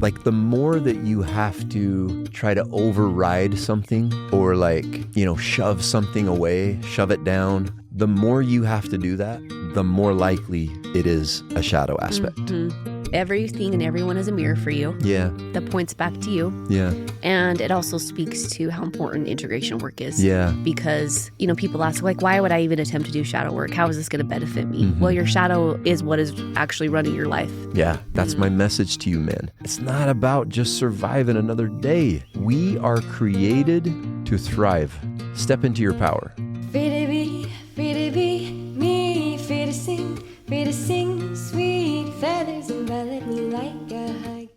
Like the more that you have to try to override something or like, shove something away, shove it down, the more you have to do that, the more likely it is a shadow aspect. Everything and everyone is a mirror for you. Yeah. That points back to you. Yeah. And it also speaks to how important integration work is. Yeah. Because, people ask, like, why would I even attempt to do shadow work? How is this going to benefit me? Well, your shadow is what is actually running your life. Yeah, that's my message to you, man. It's not about just surviving another day. We are created to thrive. Step into your power. Free to be me, free to sing, sweet feathers envelop me like a hug.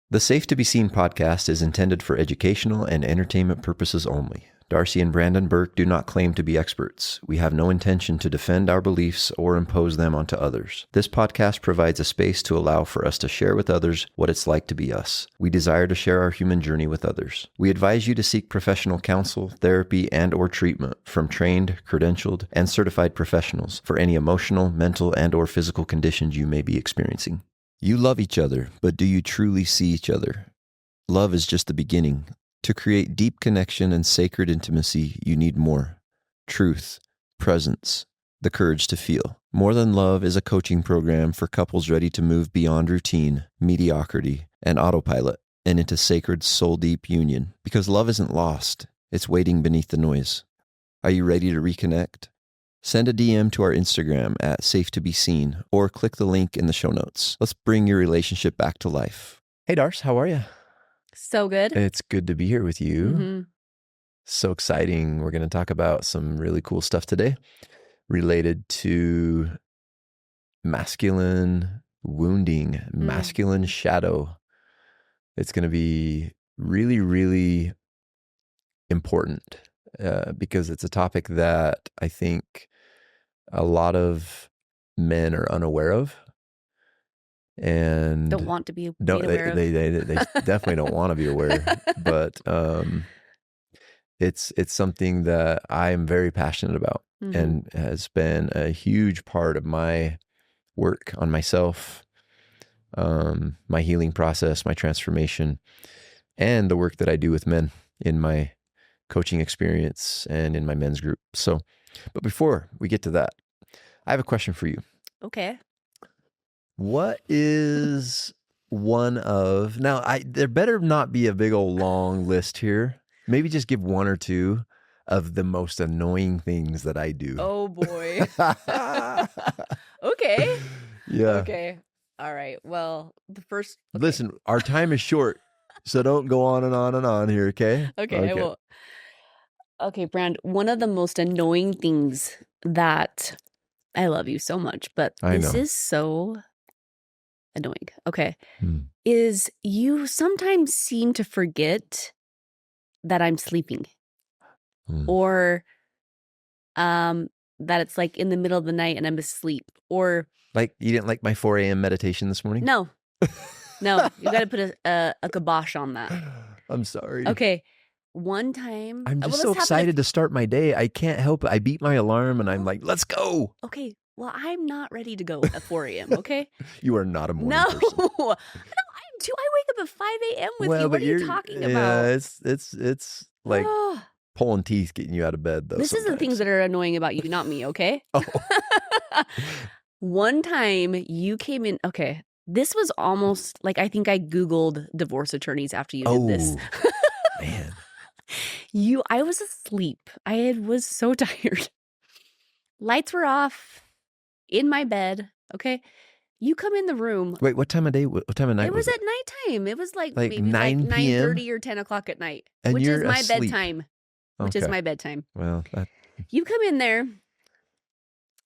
The Safe to Be Seen podcast is intended for educational and entertainment purposes only. Darcy and Brandon Burke do not claim to be experts. We have no intention to defend our beliefs or impose them onto others. This podcast provides a space to allow for us to share with others what it's like to be us. We desire to share our human journey with others. We advise you to seek professional counsel, therapy, and/or treatment from trained, credentialed, and certified professionals for any emotional, mental, and/or physical conditions you may be experiencing. You love each other, but do you truly see each other? Love is just the beginning. To create deep connection and sacred intimacy, you need more. Truth, presence, the courage to feel. More Than Love is a coaching program for couples ready to move beyond routine, mediocrity, and autopilot and into sacred soul-deep union. Because love isn't lost, it's waiting beneath the noise. Are you ready to reconnect? Send a DM to our Instagram at Safe to Be Seen or click the link in the show notes. Let's bring your relationship back to life. Hey, Darce, how are you? So good. It's good to be here with you. So exciting. We're going to talk about some really cool stuff today related to masculine wounding, masculine shadow. It's going to be really, really important because it's a topic that I think a lot of men are unaware of. And Don't want to be no, aware of. they definitely don't want to be aware, but it's something that I'm very passionate about and has been a huge part of my work on myself, my healing process, my transformation, and the work that I do with men in my coaching experience and in my men's group. So, but before we get to that, I have a question for you. Okay. What is one of, now there better not be a big old long list here. Maybe just give one or two of the most annoying things that I do. Oh boy. Okay. Yeah. Okay. All right. Well, the first. Okay. Listen, our time is short, so don't go on and on and on here, okay? Okay. Well, okay, Brand, one of the most annoying things that I love you so much, but this is so annoying. Okay. Is you sometimes seem to forget that I'm sleeping or that it's like in the middle of the night and I'm asleep or like you didn't like my 4 a.m. meditation this morning? No, you got to put a kibosh on that. I'm sorry. Okay. One time. I'm just so excited to start my day. I can't help it. I beat my alarm and I'm like, let's go. Okay. Well, I'm not ready to go at 4 a.m., okay? You are not a morning person. No, I'm too. I wake up at 5 a.m. with you. What are you talking about? Yeah, it's like pulling teeth getting you out of bed, though. This is the things that are annoying about you, not me, okay? Oh. One time you came in, okay, this was almost like I think I Googled divorce attorneys after you did this. Man. I was asleep. I was so tired. Lights were off. In my bed, okay? You come in the room. Wait, what time of day? What time of night? It was at nighttime. It was like maybe 9 like p.m. 9:30 or 10 o'clock at night, and which is my asleep. bedtime. Which is my bedtime. Well, you come in there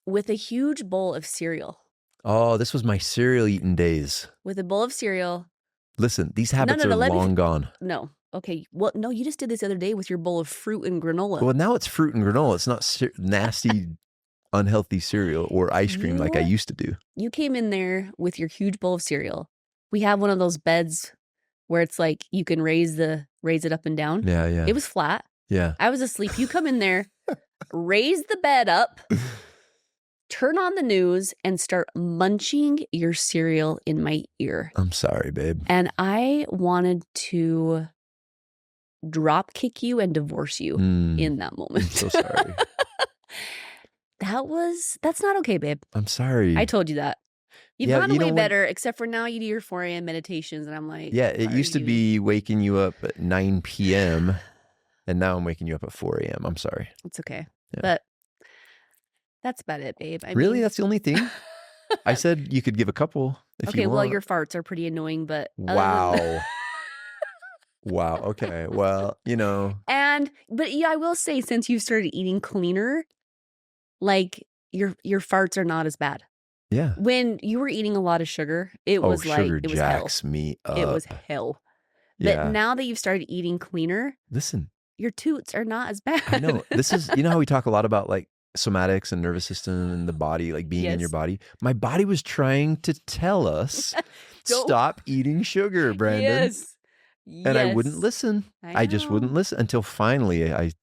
with a huge bowl of cereal. Oh, this was my cereal eating days. With a bowl of cereal. Listen, these habits are long gone. No. Okay. Well, no, you just did this the other day with your bowl of fruit and granola. Well, now it's fruit and granola. It's not nasty, unhealthy cereal or ice cream like I used to do. You came in there with your huge bowl of cereal. We have one of those beds where it's like you can raise it up and down. Yeah, yeah. It was flat. Yeah. I was asleep. You come in there, raise the bed up turn on the news and start munching your cereal in my ear. I'm sorry, babe. And I wanted to drop kick you and divorce you in that moment. I'm so sorry. That's not okay, babe. I'm sorry. I told you that. You've gone way better, except for now you do your 4 a.m. meditations, and I'm like... Yeah, it used to be waking you up at 9 p.m., and now I'm waking you up at 4 a.m. I'm sorry. It's okay. Yeah. But that's about it, babe. Really? That's the only thing? I said you could give a couple if you want. Okay, well, your farts are pretty annoying, but... Wow. Wow, okay. Well, But yeah, I will say, since you started eating cleaner, like, your farts are not as bad. Yeah. When you were eating a lot of sugar, it was like, sugar it was hell. jacks me up. It was hell. Yeah. But now that you've started eating cleaner, listen, your toots are not as bad. I know. This is, how we talk a lot about like somatics and nervous system and the body, like being in your body. My body was trying to tell us, stop eating sugar, Brandon. Yes. And I wouldn't listen. I just wouldn't listen until finally I've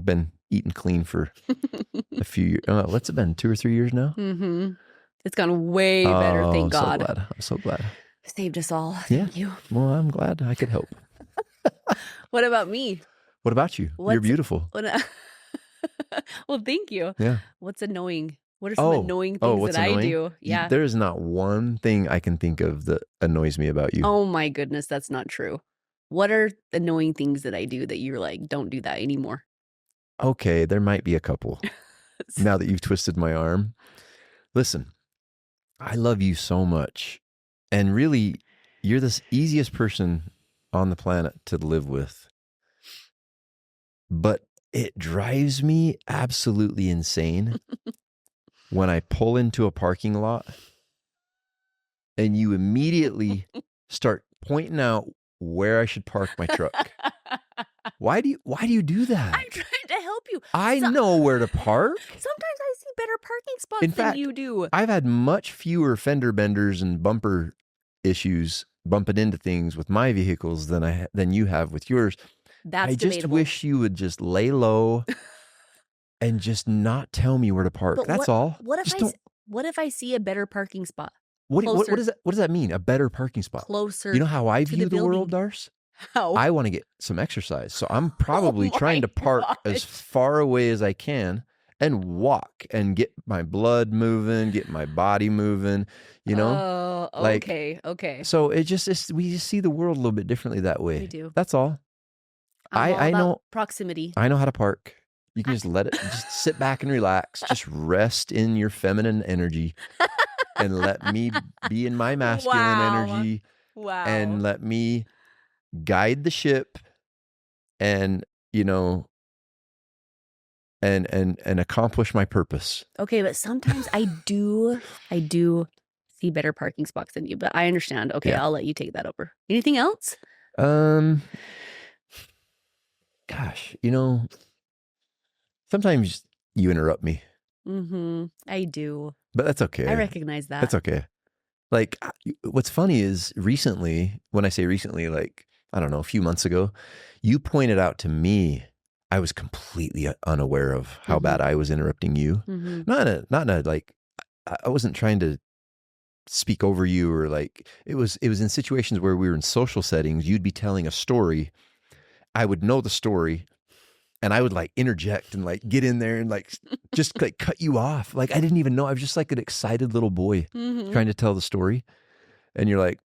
been eating clean for a few years. What's it been, 2 or 3 years now? Mm-hmm. It's gone way better, thank God. I'm so glad. Saved us all. Thank you. Well, I'm glad I could help. What about me? What about you? You're beautiful. Well, thank you. Yeah. What's annoying? What are some annoying things that I do? Yeah. There is not one thing I can think of that annoys me about you. Oh my goodness, that's not true. What are annoying things that I do that you're like, don't do that anymore? Okay, there might be a couple. Now that you've twisted my arm. Listen, I love you so much. And really, you're the easiest person on the planet to live with. But it drives me absolutely insane when I pull into a parking lot and you immediately start pointing out where I should park my truck. Why do you do that? I'm trying to help you. I know where to park. Sometimes I see better parking spots than you do. I've had much fewer fender benders and bumper issues bumping into things with my vehicles than you have with yours. That's debatable. Just wish you would just lay low and just not tell me where to park. That's all. What if I see a better parking spot? What does that mean? A better parking spot? Closer. You know how I view the world, Darce? How? I want to get some exercise. So I'm probably trying to park as far away as I can and walk and get my blood moving, get my body moving, Oh, okay. So we just see the world a little bit differently that way. We do. That's all. I know proximity. I know how to park. You can just let it, just sit back and relax. Just rest in your feminine energy and let me be in my masculine energy. Wow. And let me guide the ship and and accomplish my purpose. Okay, but sometimes I do see better parking spots than you, but I understand. Okay, I'll let you take that over. Anything else? Gosh, sometimes you interrupt me. I do. But that's okay. I recognize that. That's okay. Like, what's funny is recently, when I say recently, like, I don't know, a few months ago, you pointed out to me, I was completely unaware of how bad I was interrupting you. Not in a, like, I wasn't trying to speak over you or like, it was in situations where we were in social settings, you'd be telling a story. I would know the story and I would like interject and like get in there and like just like cut you off. Like I didn't even know. I was just like an excited little boy trying to tell the story. And you're like,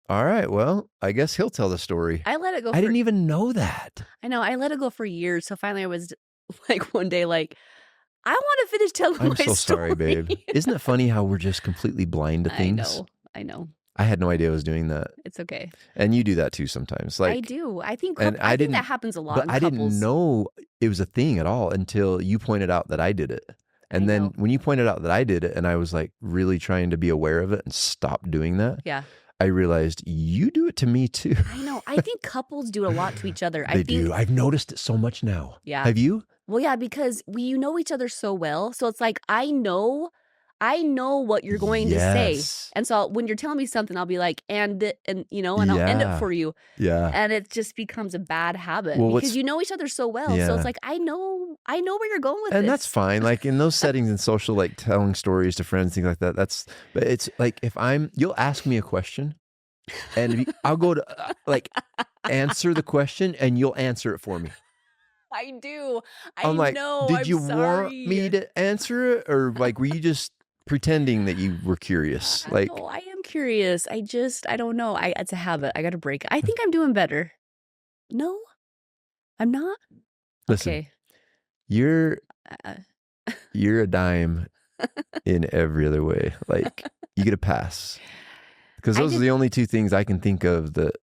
all right, well, I guess he'll tell the story. I let it go. I didn't even know that. I know. I let it go for years. So finally I was like one day like, I want to finish telling my story. I'm so sorry, babe. Isn't it funny how we're just completely blind to things? I know. I had no idea I was doing that. It's okay. And you do that too sometimes. Like I do. I think that happens a lot. But I didn't know it was a thing at all until you pointed out that I did it. And then when you pointed out that I did it and I was like really trying to be aware of it and stop doing that. Yeah. I realized you do it to me too. I know. I think couples do a lot to each other. They do. I've noticed it so much now. Yeah. Have you? Well, yeah, because you know each other so well. So it's like, I know I know what you're going to say. And so when you're telling me something, I'll be like, and I'll end it for you. Yeah. And it just becomes a bad habit because you know each other so well. So it's like, I know where you're going with this. And that's fine. Like in those settings in social, like telling stories to friends, things like that. But it's like you'll ask me a question and I'll go to answer the question and you'll answer it for me. I do. I'm like, did you want me to answer it? Or like, were you just pretending that you were curious? No, I am curious. I don't know. It's a habit. I got to break it. I think I'm doing better. No, I'm not. Listen, okay. You're a dime in every other way. Like you get a pass because those are the only two things I can think of that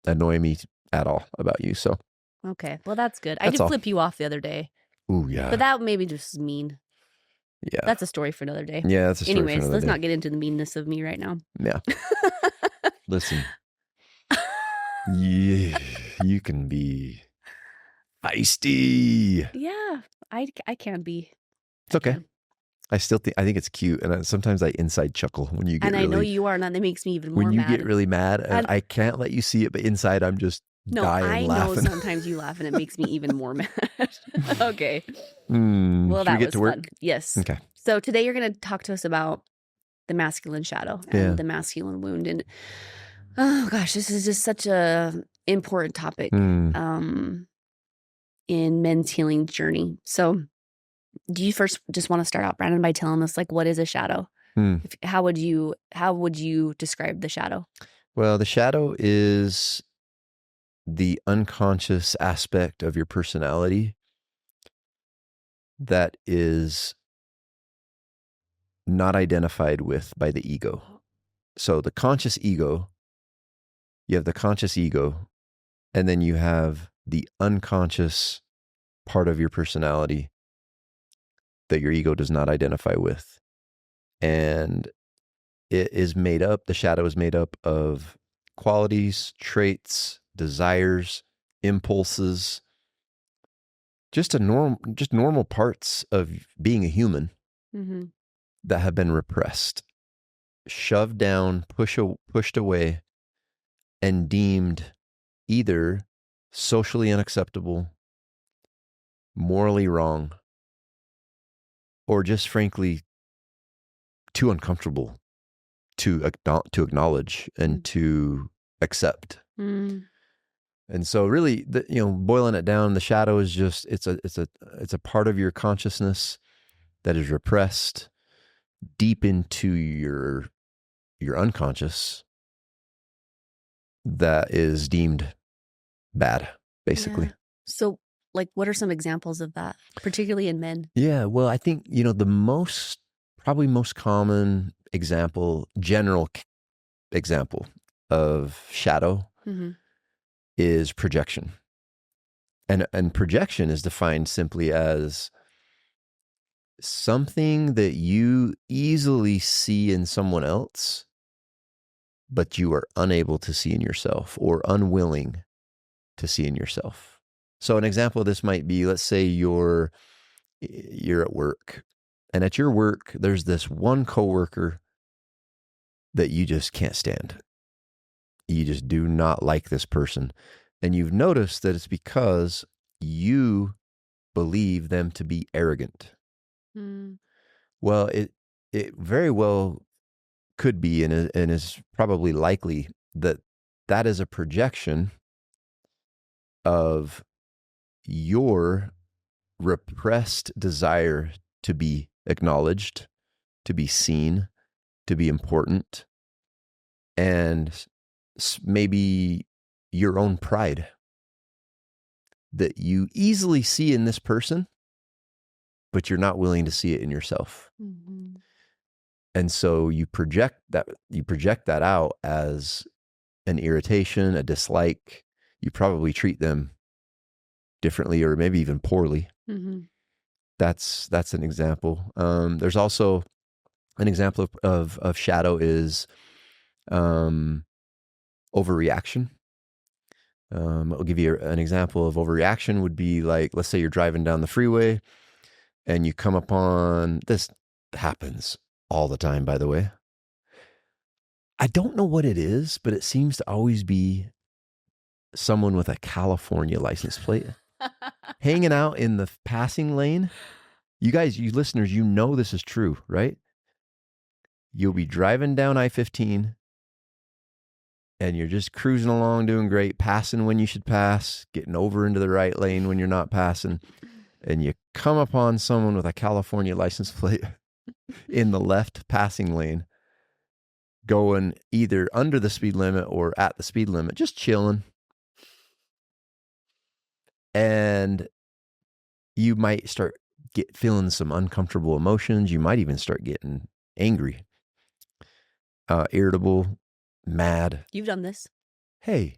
annoy me at all about you. So. Okay. Well, that's good. I did flip you off the other day. Ooh, yeah. But that maybe just mean. Yeah. That's a story for another day. Yeah, that's a story for another day. Let's not get into the meanness of me right now. Yeah. Listen. You can be feisty. Yeah, I can be. It's okay. I think it's cute, and sometimes I inside chuckle when you get. And I know you are, and that makes me even more mad. When you get really mad, and I can't let you see it, but inside I'm just dying laughing. Know sometimes you laugh, and it makes me even more mad. Okay. Well, that was fun. Yes. Okay. So today you're going to talk to us about the masculine shadow and the masculine wound, and oh gosh, this is just such a important topic in men's healing journey. So. Do you first just want to start out, Brandon, by telling us what is a shadow? How would you describe the shadow? Well, the shadow is the unconscious aspect of your personality that is not identified with by the ego. So the conscious ego, you have the conscious ego, and then you have the unconscious part of your personality that your ego does not identify with. And the shadow is made up of qualities, traits, desires, impulses, just normal parts of being a human that have been repressed, shoved down, pushed away, and deemed either socially unacceptable, morally wrong, or just frankly too uncomfortable to acknowledge and to accept. And so really, boiling it down, the shadow is just it's a part of your consciousness that is repressed deep into your unconscious that is deemed bad, basically. Yeah. So what are some examples of that, particularly in men? Yeah, well, I think, the probably most common general example of shadow is projection. And projection is defined simply as something that you easily see in someone else, but you are unable to see in yourself or unwilling to see in yourself. So an example of this might be, let's say you're at work, and at your work, there's this one coworker that you just can't stand. You just do not like this person. And you've noticed that it's because you believe them to be arrogant. Well, it very well could be and is probably likely that is a projection of your repressed desire to be acknowledged, to be seen, to be important, and maybe your own pride that you easily see in this person, but you're not willing to see it in yourself. And so you project that out as an irritation, a dislike. You probably treat them differently or maybe even poorly. That's an example. There's also an example of shadow is overreaction. I'll give you an example of overreaction would be let's say you're driving down the freeway and you come upon, this happens all the time, by the way. I don't know what it is, but it seems to always be someone with a California license plate hanging out in the passing lane. You guys, you listeners, you know this is true, right? You'll be driving down I-15 and you're just cruising along, doing great, passing when you should pass, getting over into the right lane when you're not passing, and you come upon someone with a California license plate in the left passing lane, going either under the speed limit or at the speed limit, just chilling. And you might start feeling some uncomfortable emotions. You might even start getting angry, irritable, mad. You've done this. Hey.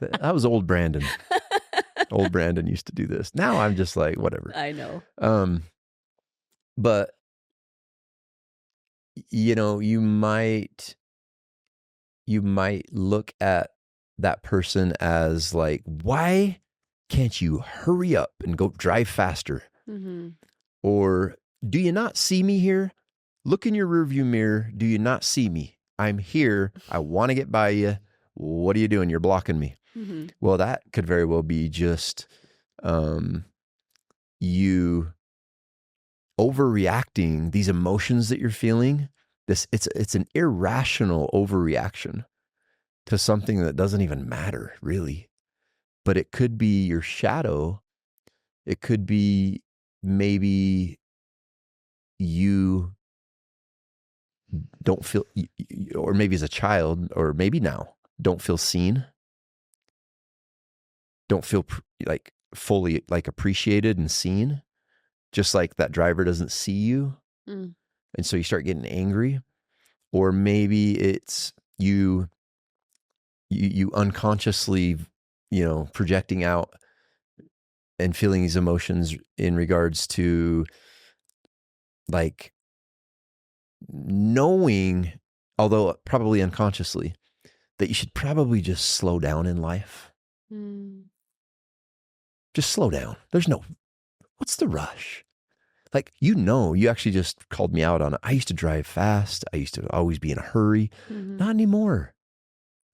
That was old Brandon. Old Brandon used to do this. Now I'm just like, whatever. I know. But you know, you might look at that person as like, why can't you hurry up and go drive faster? Mm-hmm. Or do you not see me here? Look in your rearview mirror. Do you not see me? I'm here. I want to get by you. What are you doing? You're blocking me. Mm-hmm. Well, that could very well be just you overreacting these emotions that you're feeling. It's an irrational overreaction to something that doesn't even matter, really. But it could be your shadow. It could be maybe you don't feel, or maybe as a child, or maybe now, don't feel seen. Don't feel like fully like appreciated and seen. Just like that driver doesn't see you. Mm. And so you start getting angry. Or maybe it's you unconsciously, projecting out and feeling these emotions in regards to like knowing, although probably unconsciously, that you should probably just slow down in life. Mm. Just slow down. What's the rush? Like, you actually just called me out on it. I used to drive fast. I used to always be in a hurry. Mm-hmm. Not anymore.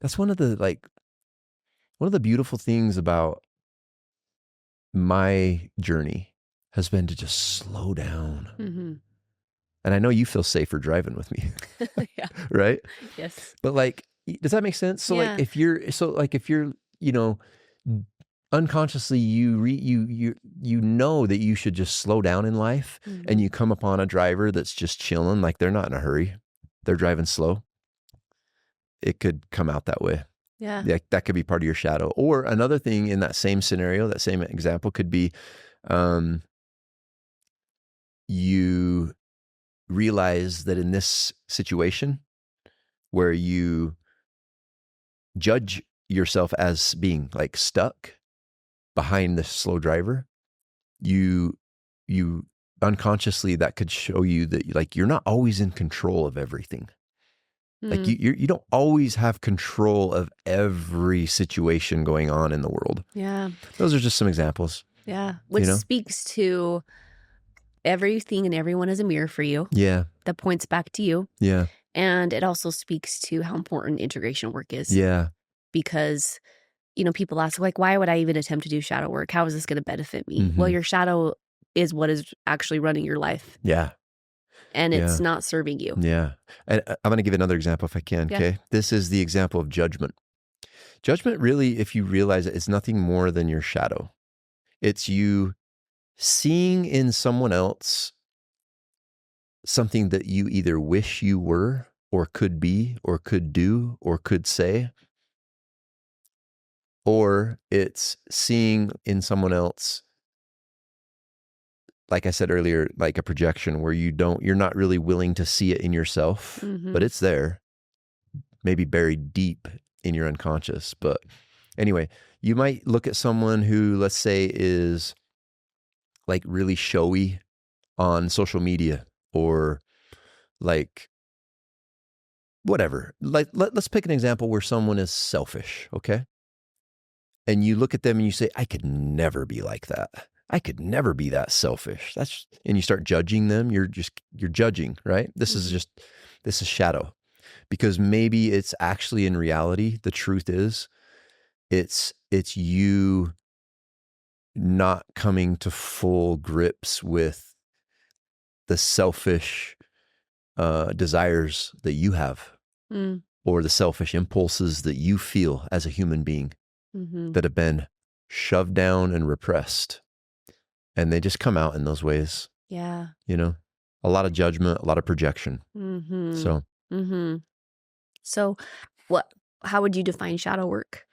That's one of the beautiful things about my journey has been to just slow down. Mm-hmm. And I know you feel safer driving with me. Yeah. Right? Yes. But like, does that make sense? So yeah. if you're unconsciously you know that you should just slow down in life, mm-hmm. and you come upon a driver that's just chilling, like they're not in a hurry, they're driving slow, it could come out that way. Yeah. That could be part of your shadow. Or another thing in that same scenario, that same example could be you realize that in this situation where you judge yourself as being like stuck behind the slow driver, you unconsciously, that could show you that like you're not always in control of everything. Like you don't always have control of every situation going on in the world. Yeah. Those are just some examples. Yeah. Which speaks to everything and everyone is a mirror for you. Yeah. That points back to you. Yeah. And it also speaks to how important integration work is. Yeah. Because, people ask, like, why would I even attempt to do shadow work? How is this going to benefit me? Mm-hmm. Well, your shadow is what is actually running your life. Yeah. And it's not serving you. Yeah. And I'm going to give another example if I can. Okay. This is the example of judgment. Judgment really, if you realize it, it's nothing more than your shadow. It's you seeing in someone else something that you either wish you were or could be or could do or could say. Or it's seeing in someone else, like I said earlier, like a projection where you're not really willing to see it in yourself, Mm-hmm. but it's there, maybe buried deep in your unconscious. But anyway, you might look at someone who, let's say, is like really showy on social media, or like whatever. Like let's pick an example where someone is selfish, okay? And you look at them and you say, I could never be like that. I could never be that selfish. And you start judging them. You're judging, right? This is shadow, because maybe it's actually in reality, the truth is it's you not coming to full grips with the selfish desires that you have, or the selfish impulses that you feel as a human being, that have been shoved down and repressed. And they just come out in those ways. Yeah. A lot of judgment, a lot of projection. So how would you define shadow work?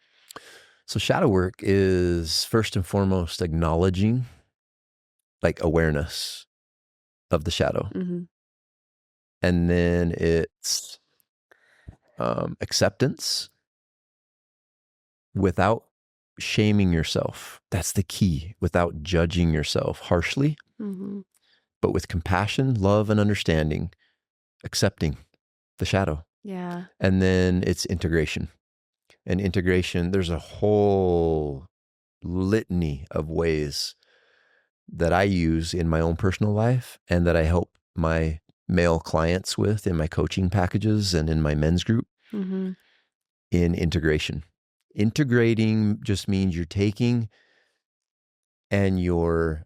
So shadow work is first and foremost acknowledging, like, awareness of the shadow. And then it's acceptance without shaming yourself. That's the key. Without judging yourself harshly, but with compassion, love, and understanding, accepting the shadow. Yeah. And then it's integration. And integration, there's a whole litany of ways that I use in my own personal life and that I help my male clients with in my coaching packages and in my men's group, in integration. Integrating just means you're taking and you're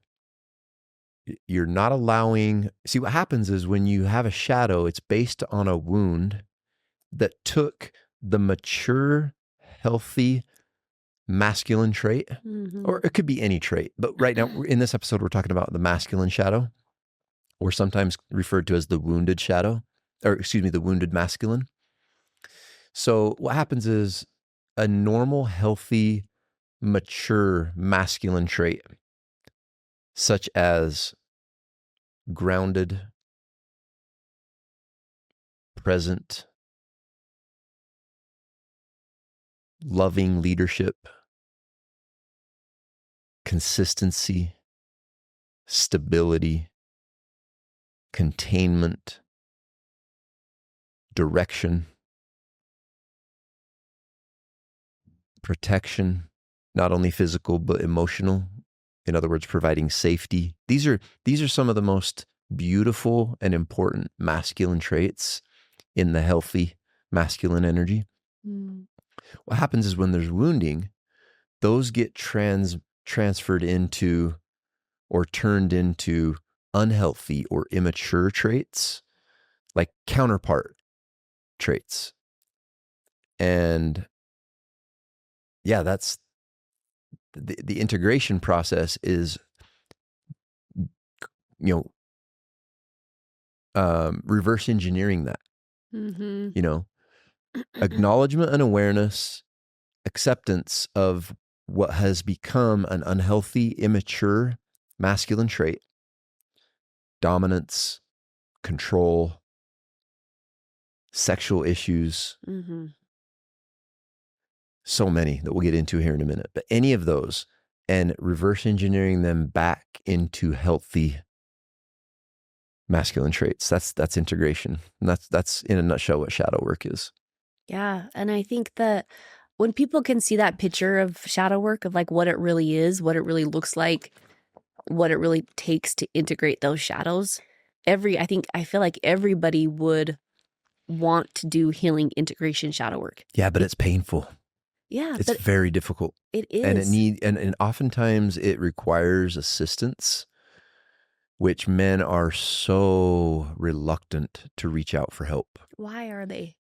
not allowing. See, what happens is when you have a shadow, it's based on a wound that took the mature, healthy, masculine trait, or it could be any trait. But right now, in this episode, we're talking about the masculine shadow, or sometimes referred to as the wounded shadow, the wounded masculine. So what happens is a normal, healthy, mature masculine trait, such as grounded, present, loving leadership, consistency, stability, containment, direction, protection, not only physical but emotional. In other words, providing safety. These are some of the most beautiful and important masculine traits in the healthy masculine energy. What happens is when there's wounding, those get transferred into or turned into unhealthy or immature traits, like counterpart traits. And yeah, that's the integration process is, reverse engineering that, acknowledgement and awareness, acceptance of what has become an unhealthy, immature masculine trait, dominance, control, sexual issues, so many that we'll get into here in a minute, but any of those, and reverse engineering them back into healthy masculine traits. That's integration. And that's in a nutshell what shadow work is. Yeah. And I think that when people can see that picture of shadow work, of like what it really is, what it really looks like, what it really takes to integrate those shadows, I feel like everybody would want to do healing integration shadow work. Yeah, but it's painful. Yeah. It's very difficult. It is. And oftentimes it requires assistance, which men are so reluctant to reach out for help. Why are they?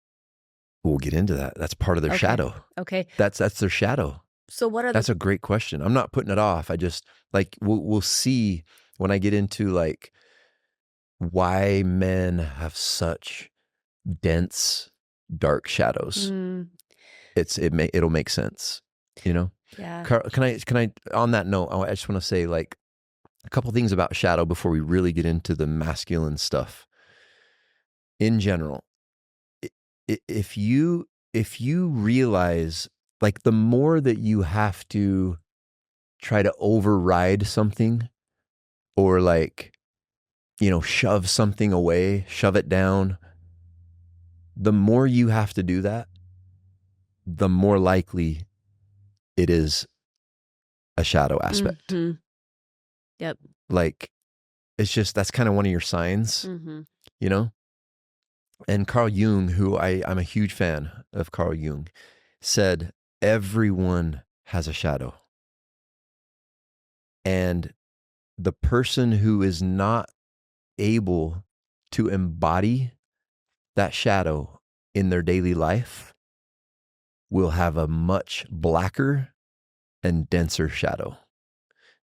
We'll get into that. That's part of their shadow. Okay. That's their shadow. So that's a great question. I'm not putting it off. I just, like, we'll see when I get into like why men have such dense, dark shadows. It'll make sense, Yeah. Can I on that note, I just want to say like a couple things about shadow before we really get into the masculine stuff. In general, if you realize, like, the more that you have to try to override something, or like, shove something away, shove it down, the more you have to do that, the more likely it is a shadow aspect. Yep. Like, it's just, that's kind of one of your signs, you know? And Carl Jung, who I'm a huge fan of Carl Jung, said, everyone has a shadow. And the person who is not able to embody that shadow in their daily life will have a much blacker and denser shadow.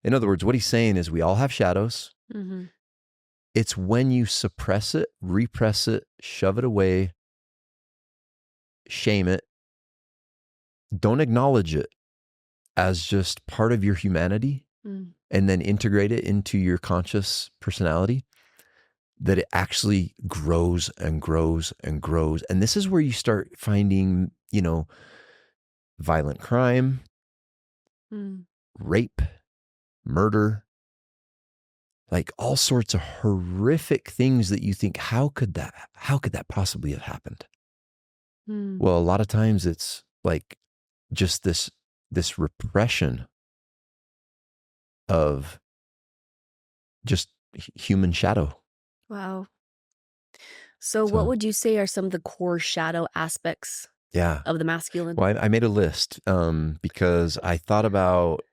In other words, what he's saying is we all have shadows. It's when you suppress it, repress it, shove it away, shame it, don't acknowledge it as just part of your humanity, and then integrate it into your conscious personality, that it actually grows and grows and grows. And this is where you start finding, you know, violent crime, rape, murder, like all sorts of horrific things that you think, how could that possibly have happened? Well, a lot of times it's like just this repression of just human shadow. Wow. So what would you say are some of the core shadow aspects of the masculine? Well, I made a list because I thought about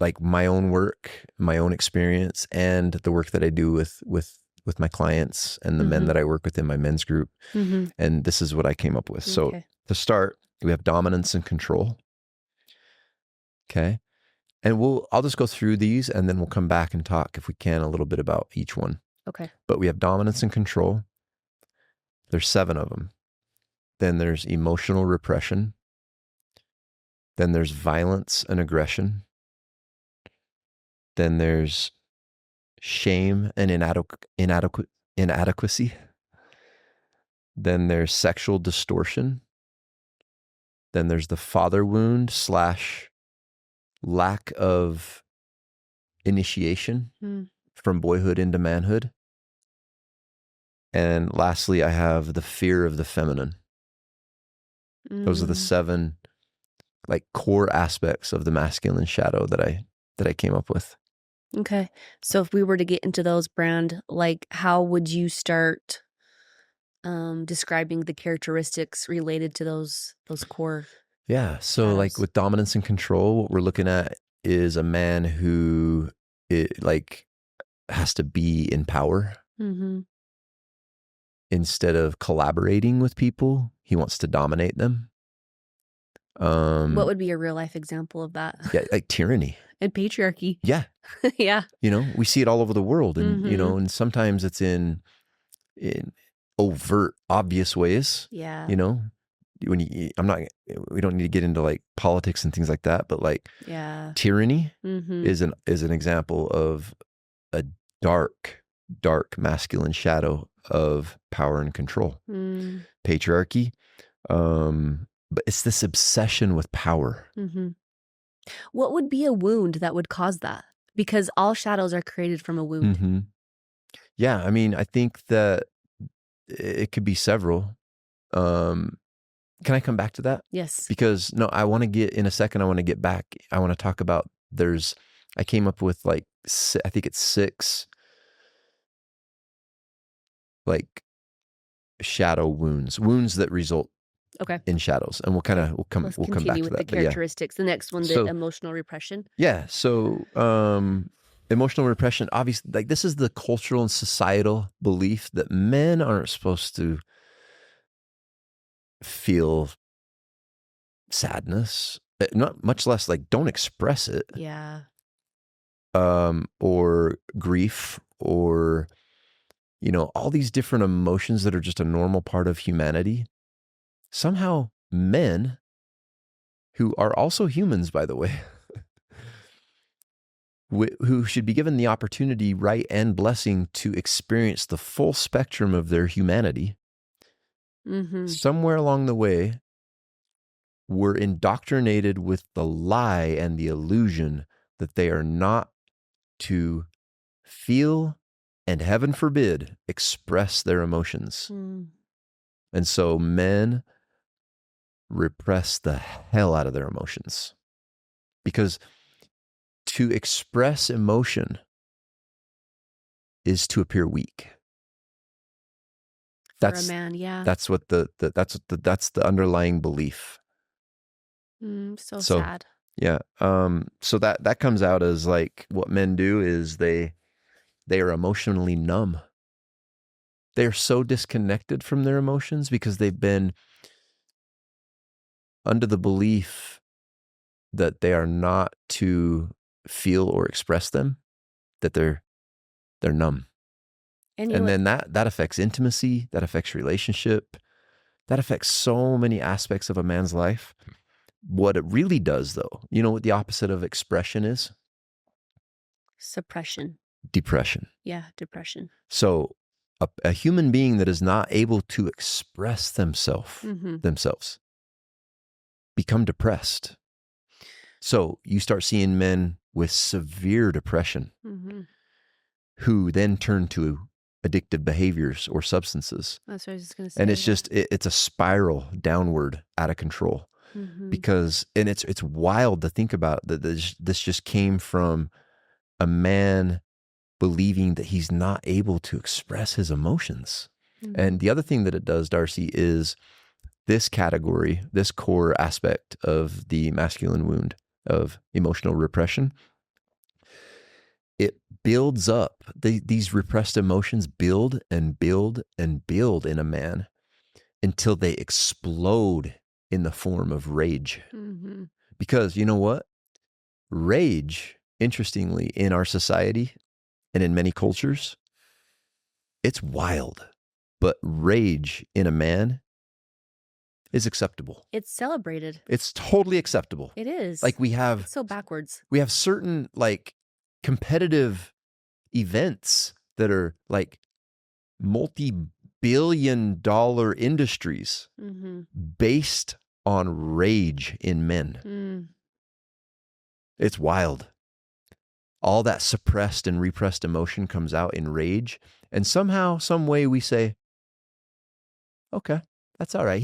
like my own work, my own experience, and the work that I do with my clients and the men that I work with in my men's group. And this is what I came up with. So to start, we have dominance and control. Okay. And I'll just go through these and then we'll come back and talk, if we can, a little bit about each one. Okay. But we have dominance and control. There's 7 of them. Then there's emotional repression. Then there's violence and aggression. Then there's shame and inadequacy. Then there's sexual distortion. Then there's the father wound / lack of initiation from boyhood into manhood. And lastly, I have the fear of the feminine. Those are the 7 like core aspects of the masculine shadow that I came up with. Okay. So if we were to get into those, Brand, like how would you start describing the characteristics related to those core? Yeah. So like with dominance and control, what we're looking at is a man who has to be in power. Instead of collaborating with people, he wants to dominate them. What would be a real life example of that? Yeah, like tyranny. And patriarchy. Yeah. Yeah. You know, we see it all over the world, and you know, and sometimes it's in overt, obvious ways. Yeah. You know, we don't need to get into like politics and things like that, but like tyranny is an example of a dark masculine shadow of power and control. Patriarchy, but it's this obsession with power. What would be a wound that would cause that? Because all shadows are created from a wound. Yeah, I mean, I think that it could be several. Can I come back to that? Yes. Because I want to get back. I want to talk about, I came up with like, I think it's 6 like shadow wounds that result in shadows, and we'll come back to with that. The characteristics. The next one, the emotional repression. Yeah. So emotional repression, obviously, like this is the cultural and societal belief that men aren't supposed to feel sadness, not much less like don't express it. Yeah. Or grief, or you know, all these different emotions that are just a normal part of humanity. Somehow men, who are also humans, by the way, who should be given the opportunity, right, and blessing to experience the full spectrum of their humanity, somewhere along the way, were indoctrinated with the lie and the illusion that they are not to feel and, heaven forbid, express their emotions. And so men repress the hell out of their emotions, because to express emotion is to appear weak. That's for a man, yeah. That's what that's the underlying belief. So sad. Yeah. So that comes out as like what men do is they are emotionally numb. They are so disconnected from their emotions because they've been under the belief that they are not to feel or express them, that they're numb. And then that affects intimacy, that affects relationship, that affects so many aspects of a man's life. What it really does, though, you know what the opposite of expression is? Suppression. Depression. Yeah, depression. So a human being that is not able to express themselves become depressed. So you start seeing men with severe depression who then turn to addictive behaviors or substances. That's what I was just going to say. And it's just, it's a spiral downward out of control because, and it's wild to think about that this just came from a man believing that he's not able to express his emotions. And the other thing that it does, Darcy, is this category, this core aspect of the masculine wound of emotional repression, it builds up. These repressed emotions build and build and build in a man until they explode in the form of rage. Because you know what? Rage, interestingly, in our society and in many cultures, it's wild. But rage in a man is acceptable. It's celebrated. It's totally acceptable. It is. Like it's so backwards. We have certain like competitive events that are like multi-billion-dollar industries based on rage in men. It's wild. All that suppressed and repressed emotion comes out in rage. And somehow, some way we say, okay, that's all right.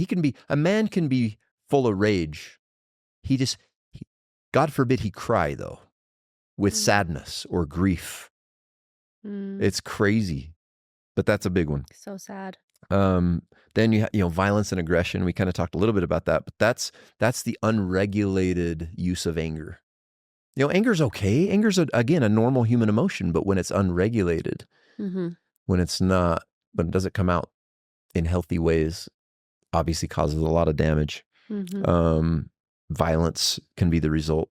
A man can be full of rage. God forbid he cry though, with sadness or grief. It's crazy, but that's a big one. So sad. Then you have, violence and aggression. We kind of talked a little bit about that, but that's the unregulated use of anger. Anger's okay. Anger's again a normal human emotion, but when it's unregulated, when it doesn't come out in healthy ways, obviously causes a lot of damage. Violence can be the result.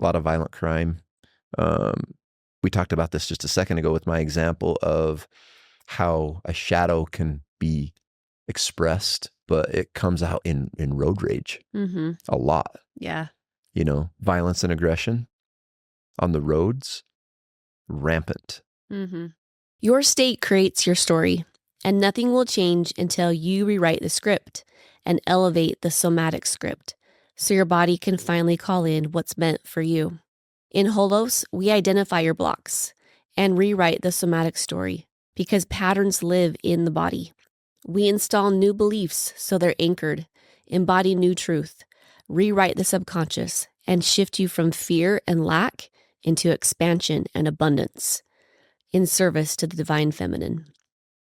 A lot of violent crime. We talked about this just a second ago with my example of how a shadow can be expressed, but it comes out in road rage a lot. Yeah. Violence and aggression on the roads, rampant. Your state creates your story, and nothing will change until you rewrite the script and elevate the somatic script so your body can finally call in what's meant for you. In Holos, we identify your blocks and rewrite the somatic story because patterns live in the body. We install new beliefs so they're anchored, embody new truth, rewrite the subconscious, and shift you from fear and lack into expansion and abundance in service to the divine feminine.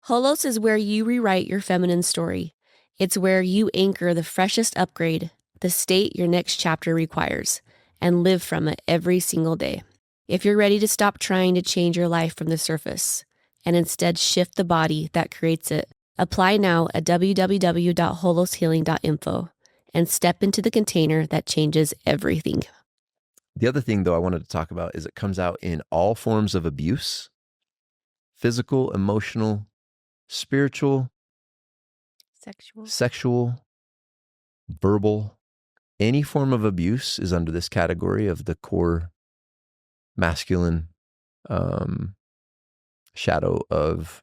Holos is where you rewrite your feminine story. It's where you anchor the freshest upgrade, the state your next chapter requires, and live from it every single day. If you're ready to stop trying to change your life from the surface and instead shift the body that creates it, apply now at www.holoshealing.info and step into the container that changes everything. The other thing, though, I wanted to talk about is it comes out in all forms of abuse: physical, emotional, spiritual, sexual, verbal. Any form of abuse is under this category of the core masculine shadow of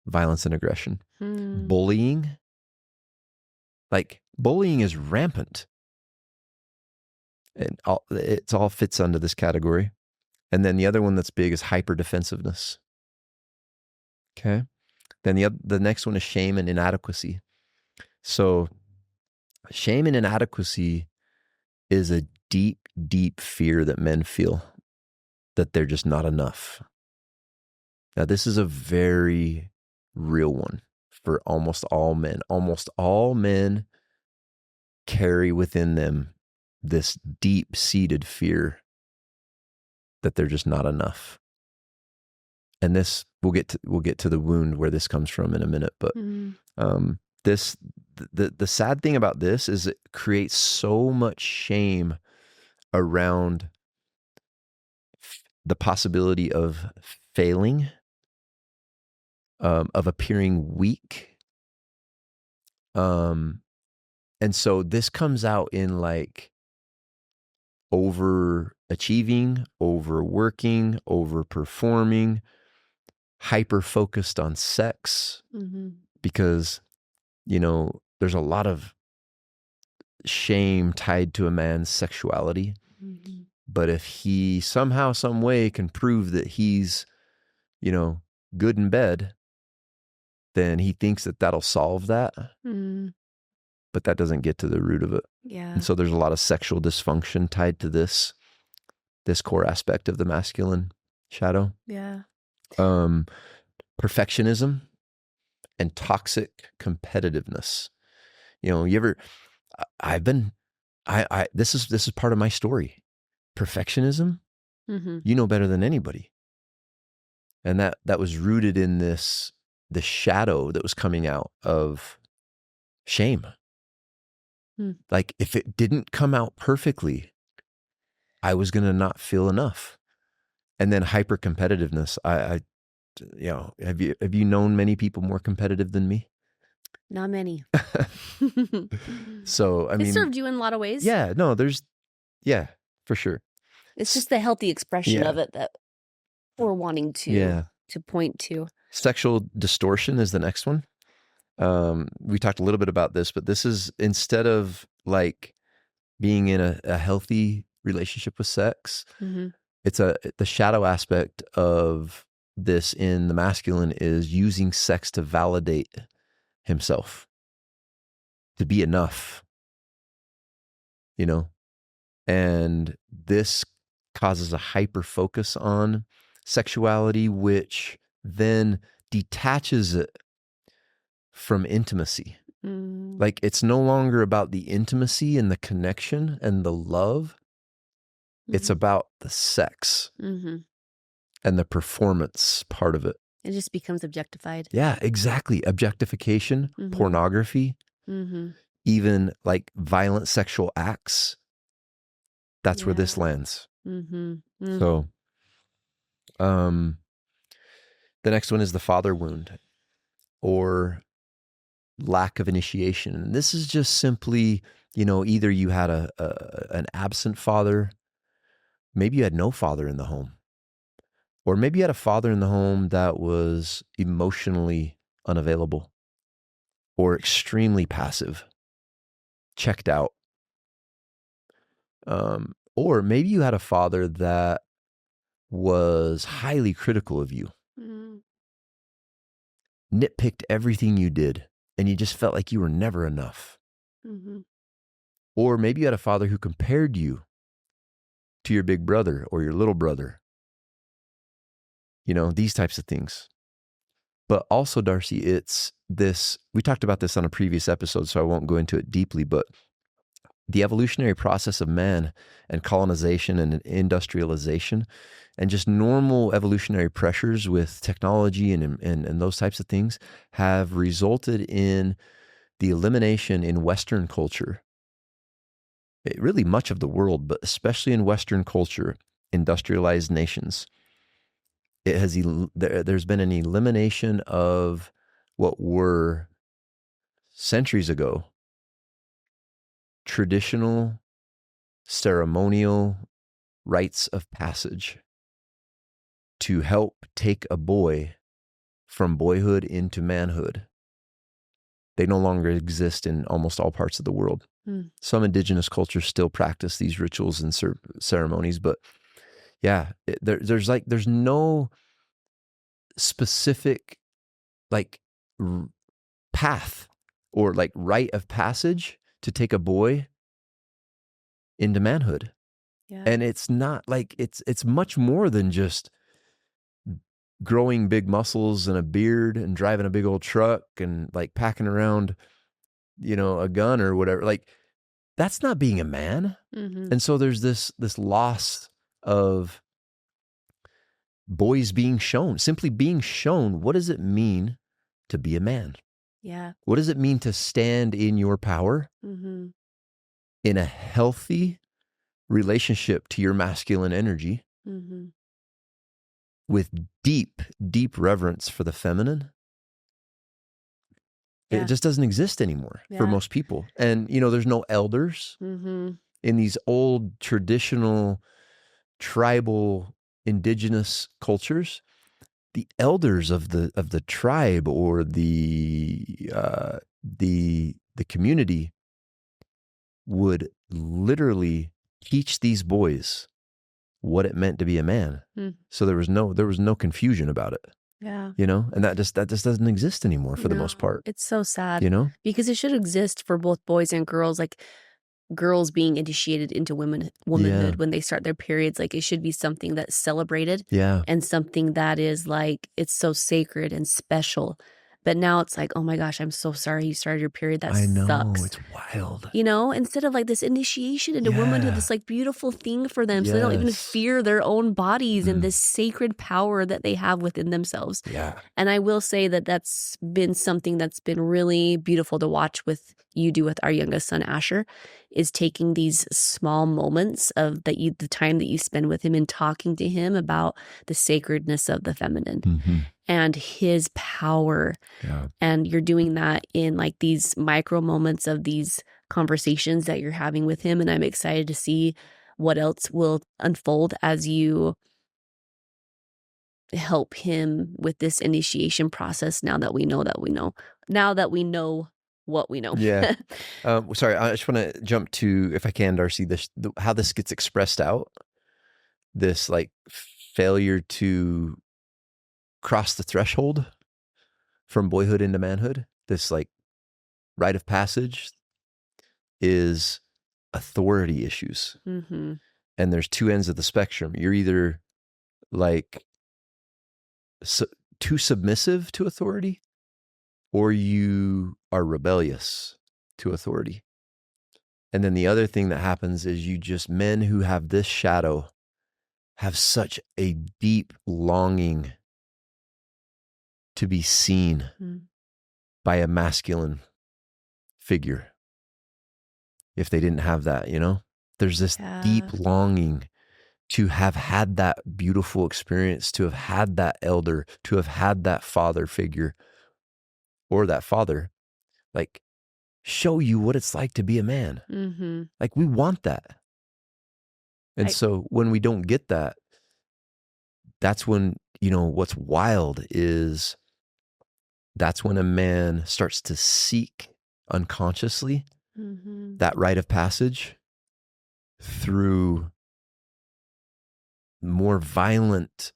violence and aggression. Bullying. Bullying is rampant. It all fits under this category. And then the other one that's big is hyperdefensiveness. Okay. Then the next one is shame and inadequacy. So shame and inadequacy is a deep, deep fear that men feel that they're just not enough. Now, this is a very real one for almost all men. Almost all men carry within them this deep-seated fear that they're just not enough. And this, we'll get to the wound where this comes from in a minute. But the sad thing about this is it creates so much shame around the possibility of failing, of appearing weak. And so this comes out in like overachieving, overworking, overperforming, hyper-focused on sex, because, there's a lot of shame tied to a man's sexuality. But if he somehow, some way can prove that he's, good in bed, then he thinks that that'll solve that. But that doesn't get to the root of it. Yeah. And so there's a lot of sexual dysfunction tied to this core aspect of the masculine shadow. Yeah. Perfectionism and toxic competitiveness. This is part of my story. Perfectionism, you know better than anybody. And that was rooted in the shadow that was coming out of shame. Like if it didn't come out perfectly, I was going to not feel enough. And then hyper competitiveness. Have you known many people more competitive than me? Not many. So, I mean, it served you in a lot of ways. Yeah, no, for sure. It's just the healthy expression of it that we're wanting to point to. Sexual distortion is the next one. We talked a little bit about this, but this is, instead of like being in a healthy relationship with sex, it's the shadow aspect of this in the masculine is using sex to validate himself, to be enough, and this causes a hyper focus on sexuality, which then detaches it from intimacy. Like it's no longer about the intimacy and the connection and the love. It's about the sex and the performance part of it. It just becomes objectified. Yeah, exactly. Objectification, pornography, even like violent sexual acts. That's where this lands. So, the next one is the father wound, or lack of initiation. And this is just simply, either you had an absent father, maybe you had no father in the home, or maybe you had a father in the home that was emotionally unavailable or extremely passive, checked out. Or maybe you had a father that was highly critical of you, nitpicked everything you did, and you just felt like you were never enough. Or maybe you had a father who compared you to your big brother or your little brother. These types of things. But also, Darcy, it's this, we talked about this on a previous episode, so I won't go into it deeply, but the evolutionary process of man and colonization and industrialization and just normal evolutionary pressures with technology and those types of things have resulted in the elimination in Western culture, really much of the world, but especially in Western culture, industrialized nations. There's been an elimination of what were centuries ago traditional ceremonial rites of passage to help take a boy from boyhood into manhood. They no longer exist in almost all parts of the world. Some indigenous cultures still practice these rituals and ceremonies, but there's no specific path or rite of passage to take a boy into manhood. Yeah. And it's not like, it's much more than just growing big muscles and a beard and driving a big old truck and like packing around, a gun or whatever. Like, that's not being a man. Mm-hmm. And so there's this loss of boys simply being shown, what does it mean to be a man? Yeah. What does it mean to stand in your power Mm-hmm. in a healthy relationship to your masculine energy Mm-hmm. with deep, deep reverence for the feminine? Yeah. It just doesn't exist anymore for most people. And, there's no elders Mm-hmm. in these old traditional tribal indigenous cultures. The elders of the tribe or the community would literally teach these boys what it meant to be a man. Mm. So there was no confusion about it. Yeah. And that just doesn't exist anymore for the most part. It's so sad. Because it should exist for both boys and girls, like girls being initiated into womanhood when they start their periods. Like, it should be something that's celebrated. Yeah. And something that is like, it's so sacred and special. But now it's like, oh my gosh, I'm so sorry you started your period. That I know, sucks. it's wild. Instead of like this initiation into womanhood, this like beautiful thing for them. So they don't even fear their own bodies and this sacred power that they have within themselves. Yeah. And I will say that that's been something that's been really beautiful to watch with our youngest son, Asher, is taking these small moments of the time that you spend with him and talking to him about the sacredness of the feminine and his power. Yeah. And you're doing that in like these micro moments of these conversations that you're having with him. And I'm excited to see what else will unfold as you help him with this initiation process now that we know what we know. Yeah. Sorry, I just want to jump to, if I can, Darcy, how this gets expressed out. This like failure to cross the threshold from boyhood into manhood. This like rite of passage is authority issues. Mm-hmm. And there's two ends of the spectrum. You're either like too submissive to authority, or you are rebellious to authority. And then the other thing that happens is men who have this shadow have such a deep longing to be seen by a masculine figure. If they didn't have that, there's this deep longing to have had that beautiful experience, to have had that elder, to have had that father figure, or that father, like, show you what it's like to be a man. Mm-hmm. Like, we want that. And so when we don't get that, that's when, what's wild is that's when a man starts to seek unconsciously that rite of passage through more violent,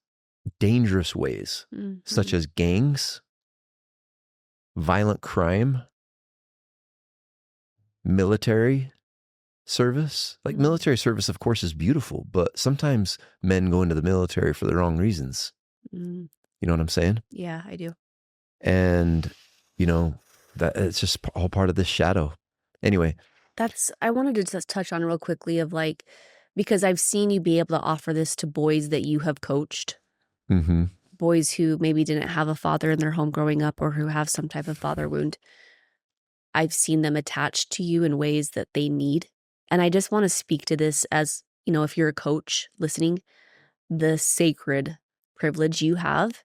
dangerous ways, such as gangs, violent crime, military service. Like, military service, of course, is beautiful, but sometimes men go into the military for the wrong reasons. You know what I'm saying? Yeah, I do. And, that it's just all part of this shadow. Anyway. I wanted to just touch on real quickly of like, because I've seen you be able to offer this to boys that you have coached. Mm-hmm. Boys who maybe didn't have a father in their home growing up or who have some type of father wound. I've seen them attached to you in ways that they need. And I just want to speak to this as, if you're a coach listening, the sacred privilege you have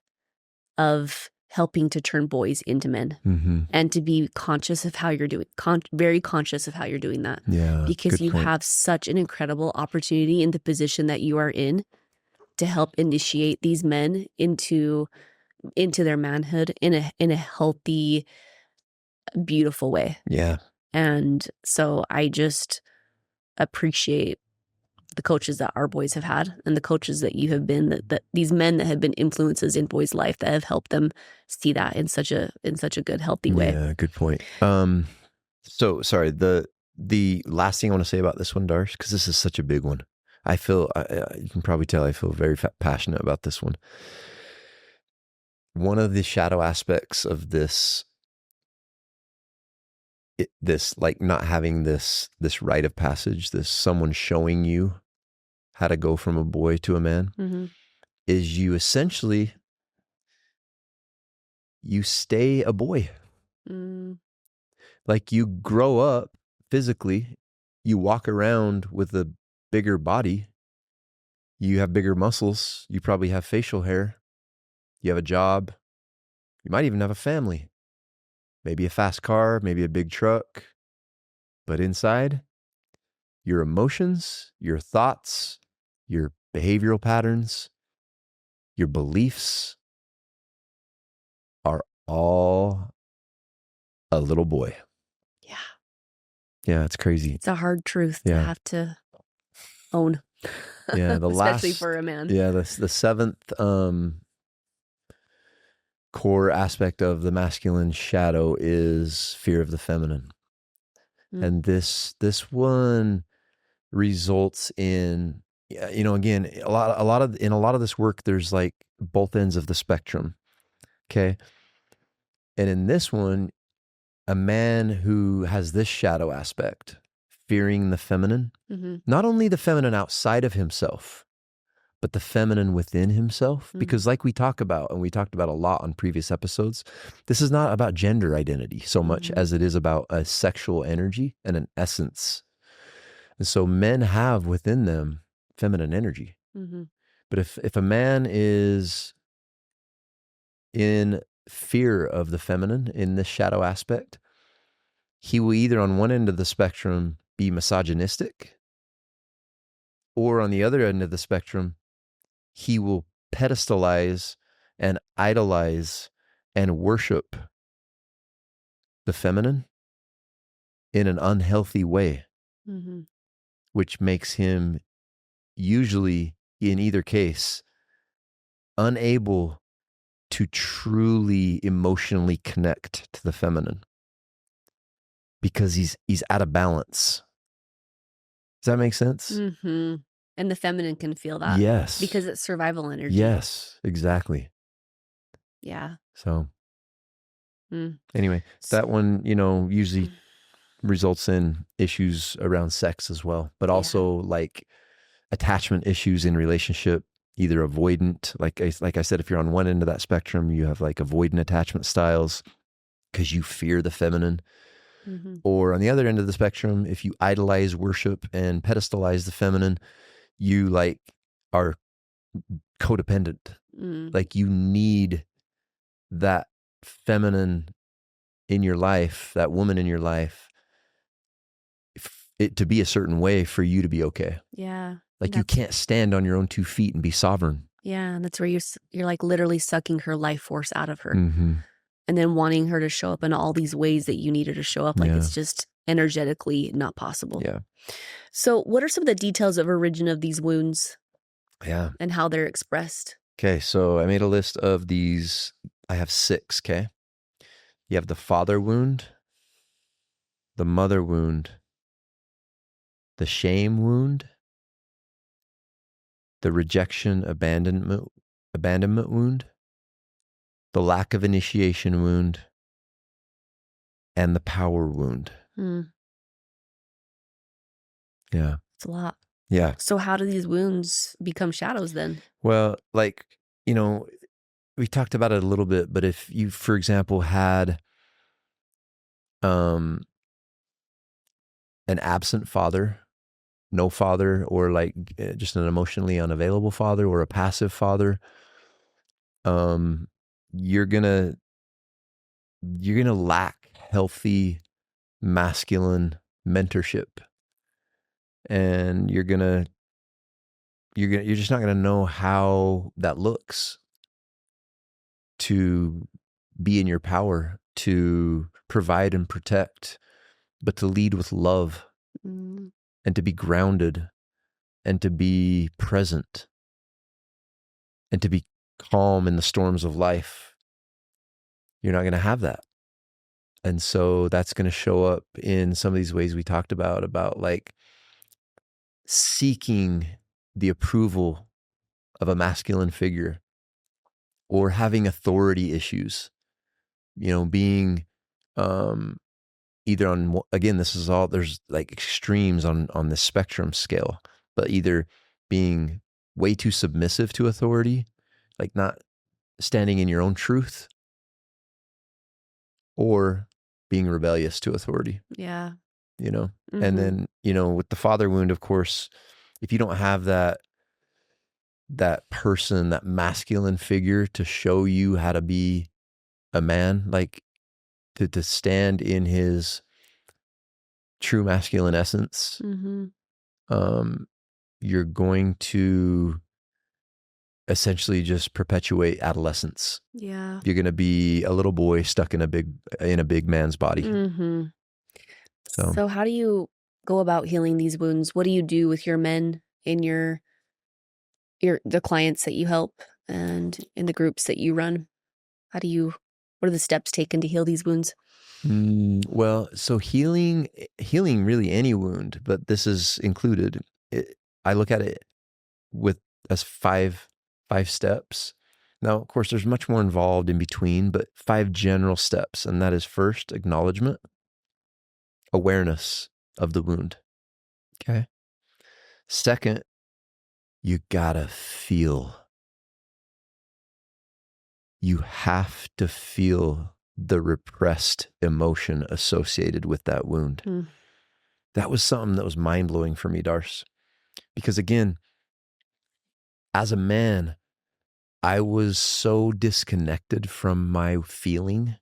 of helping to turn boys into men and to be conscious of how you're doing, very conscious of how you're doing that. Yeah. Because you have such an incredible opportunity in the position that you are in to help initiate these men into their manhood in a healthy, beautiful way. Yeah. And so I just appreciate the coaches that our boys have had and the coaches that you have been, that these men that have been influences in boys' life that have helped them see that in such a good, healthy way. Yeah, good point. So sorry, the The last thing I want to say about this one, Darsh, because this is such a big one. I feel, you can probably tell I feel very passionate about this one. One of the shadow aspects of this like not having this rite of passage, this someone showing you how to go from a boy to a man, is you essentially, you stay a boy. Like you grow up physically, you walk around with a bigger body, you have bigger muscles, you probably have facial hair, you have a job, you might even have a family, maybe a fast car, maybe a big truck, but inside, your emotions, your thoughts, your behavioral patterns, your beliefs are all a little boy. Yeah. Yeah, it's crazy. It's a hard truth to have to own. Yeah, especially for a man. Yeah, the seventh core aspect of the masculine shadow is fear of the feminine. And this one results in, again, in a lot of this work, there's like both ends of the spectrum. Okay. And in this one, a man who has this shadow aspect, fearing the feminine, not only the feminine outside of himself, but the feminine within himself. Because like we talk about, and we talked about a lot on previous episodes, this is not about gender identity so much as it is about a sexual energy and an essence. And so men have within them feminine energy. But if a man is in fear of the feminine in this shadow aspect, he will either on one end of the spectrum be misogynistic, or on the other end of the spectrum, he will pedestalize and idolize and worship the feminine in an unhealthy way, which makes him usually, in either case, unable to truly emotionally connect to the feminine because he's out of balance. Does that make sense? And the feminine can feel that. Yes. Because it's survival energy. Yes, exactly. Yeah. So anyway, that one, usually results in issues around sex as well, but also like attachment issues in relationship, either avoidant, like I said, if you're on one end of that spectrum, you have like avoidant attachment styles because you fear the feminine. Or on the other end of the spectrum, if you idolize, worship, and pedestalize the feminine, you like are codependent. Like you need that feminine in your life, that woman in your life, it to be a certain way for you to be okay. Yeah. Like you can't stand on your own 2 feet and be sovereign. Yeah, and that's where you're like literally sucking her life force out of her. And then wanting her to show up in all these ways that you need her to show up. Like it's just energetically not possible. Yeah. So what are some of the details of origin of these wounds? Yeah. And how they're expressed? Okay, so I made a list of these. I have 6, okay? You have the father wound, the mother wound, the shame wound, the rejection, abandonment wound, the lack of initiation wound, and the power wound. Yeah. It's a lot. Yeah. So how do these wounds become shadows then? Well, like, we talked about it a little bit, but if you, for example, had an absent father, no father, or like just an emotionally unavailable father or a passive father, you're gonna lack healthy masculine mentorship, and you're just not gonna know how that looks to be in your power, to provide and protect, but to lead with love and to be grounded and to be present and to be calm in the storms of life. You're not going to have that. And so that's going to show up in some of these ways we talked about like seeking the approval of a masculine figure, or having authority issues, being either on, again, this is all, there's like extremes on this spectrum scale, but either being way too submissive to authority, like not standing in your own truth, or being rebellious to authority. Yeah. Mm-hmm. And then, with the father wound, of course, if you don't have that person, that masculine figure to show you how to be a man, like to stand in his true masculine essence, mm-hmm. You're going to essentially just perpetuate adolescence. Yeah. You're going to be a little boy stuck in a big man's body. Mm-hmm. So how do you go about healing these wounds? What do you do with your men in the clients that you help and in the groups that you run? What are the steps taken to heal these wounds? Well, so healing really any wound, but this is included. I look at it as five steps. Now, of course, there's much more involved in between, but 5 general steps. And that is, first, acknowledgement, awareness of the wound. Okay. Second, you gotta feel. You have to feel the repressed emotion associated with that wound. That was something that was mind-blowing for me, Darce. Because again, as a man, I was so disconnected from my feeling.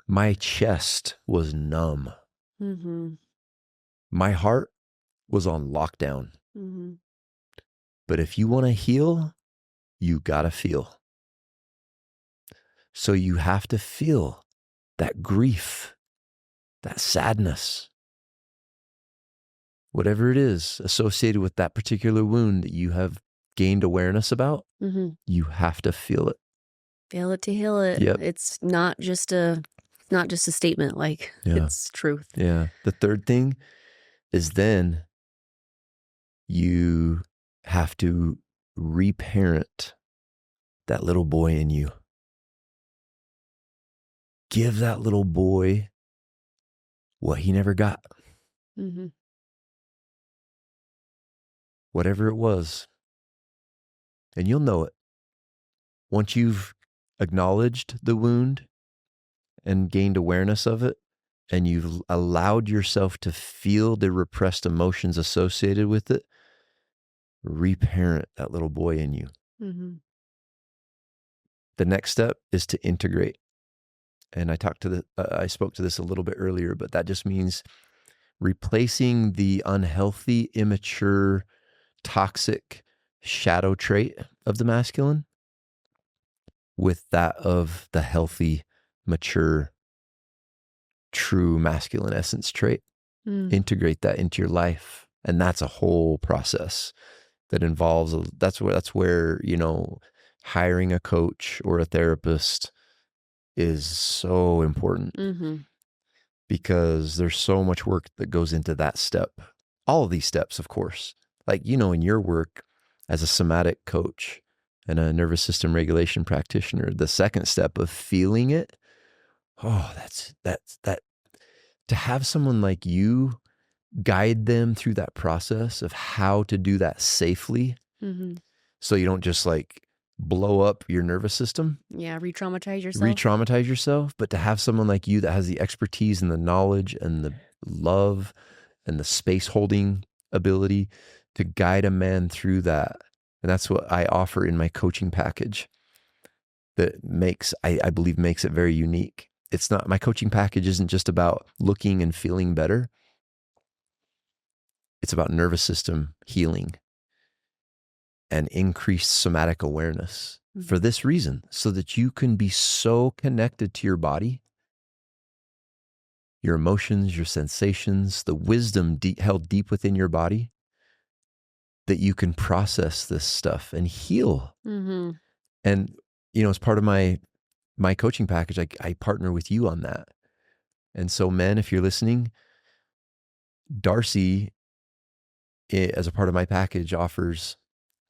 My chest was numb. Mm-hmm. My heart was on lockdown. Mm-hmm. But if you want to heal, you gotta feel. So you have to feel that grief, that sadness, whatever it is associated with that particular wound that you have gained awareness about. Mm-hmm. You have to feel it. Feel it to heal it. Yep. It's not just a statement, like it's truth. Yeah. The third thing is then you have to reparent that little boy in you. Give that little boy what he never got. Mm-hmm. Whatever it was. And you'll know it. Once you've acknowledged the wound and gained awareness of it, and you've allowed yourself to feel the repressed emotions associated with it, reparent that little boy in you. Mm-hmm. The next step is to integrate. And I spoke to this a little bit earlier, but that just means replacing the unhealthy, immature, toxic shadow trait of the masculine with that of the healthy, mature, true masculine essence trait. Integrate that into your life. And that's a whole process that involves, that's where, hiring a coach or a therapist is so important. Mm-hmm. Because there's so much work that goes into that step. All of these steps, of course. Like, in your work as a somatic coach and a nervous system regulation practitioner, the second step of feeling it, that's to have someone like you guide them through that process of how to do that safely. Mm-hmm. So you don't just like blow up your nervous system. Yeah, re-traumatize yourself. But to have someone like you that has the expertise and the knowledge and the love and the space holding ability to guide a man through that. And that's what I offer in my coaching package that I believe makes it very unique. It's not, my coaching package isn't just about looking and feeling better. It's about nervous system healing and increased somatic awareness for this reason, so that you can be so connected to your body, your emotions, your sensations, the wisdom held deep within your body, that you can process this stuff and heal. Mm-hmm. And, as part of my coaching package, I partner with you on that. And so, men, if you're listening, Darcy, as a part of my package, offers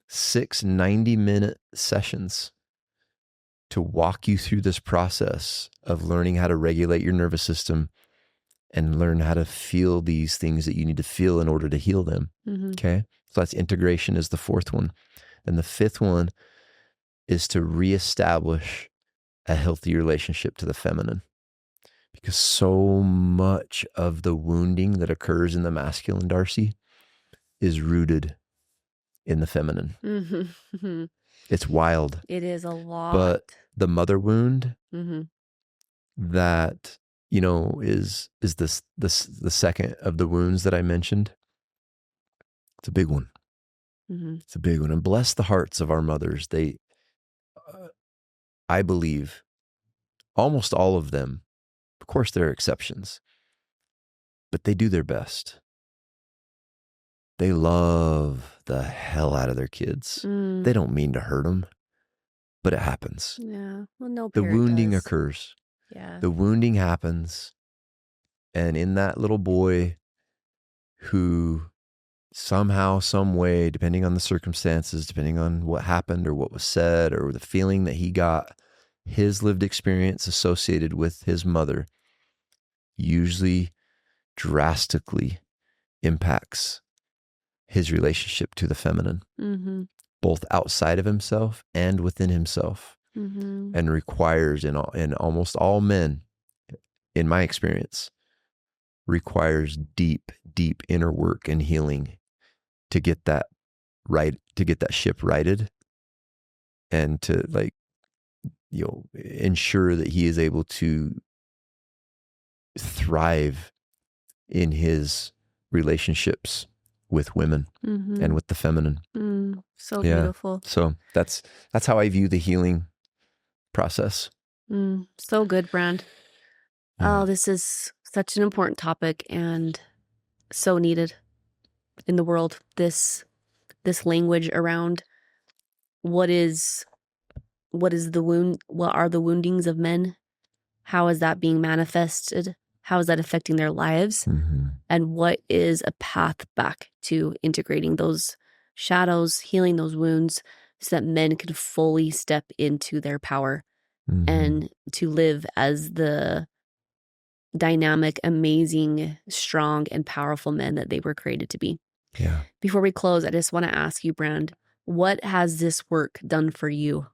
6 90-minute sessions to walk you through this process of learning how to regulate your nervous system and learn how to feel these things that you need to feel in order to heal them. Mm-hmm. Okay. So that's integration is the 4th one. And the 5th one is to reestablish a healthy relationship to the feminine. Because so much of the wounding that occurs in the masculine, Darcy, is rooted in the feminine. Mm-hmm. It's wild. It is a lot. But the mother wound mm-hmm. that, is the second of the wounds that I mentioned. It's a big one. Mm-hmm. It's a big one. And bless the hearts of our mothers. They, I believe, almost all of them, of course there are exceptions, but they do their best. They love the hell out of their kids. They don't mean to hurt them, but it happens. Yeah. Well, no The parent wounding does. occurs. Yeah. The wounding happens. And in that little boy who somehow, some way, depending on the circumstances, depending on what happened or what was said or the feeling that he got, his lived experience associated with his mother usually drastically impacts his relationship to the feminine, both outside of himself and within himself, and requires in almost all men, in my experience, requires deep, deep inner work and healing to get that right, to get that ship righted, and to ensure that he is able to thrive in his relationships with women and with the feminine. So beautiful. So that's how I view the healing process. So good, Brand. Oh, this is such an important topic and so needed in the world. This language around what is the wound, what are the woundings of men? How is that being manifested? How is that affecting their lives? And what is a path back to integrating those shadows, healing those wounds so that men can fully step into their power and to live as the dynamic, amazing, strong, and powerful men that they were created to be. Yeah. Before we close, I just want to ask you, Brand, what has this work done for you?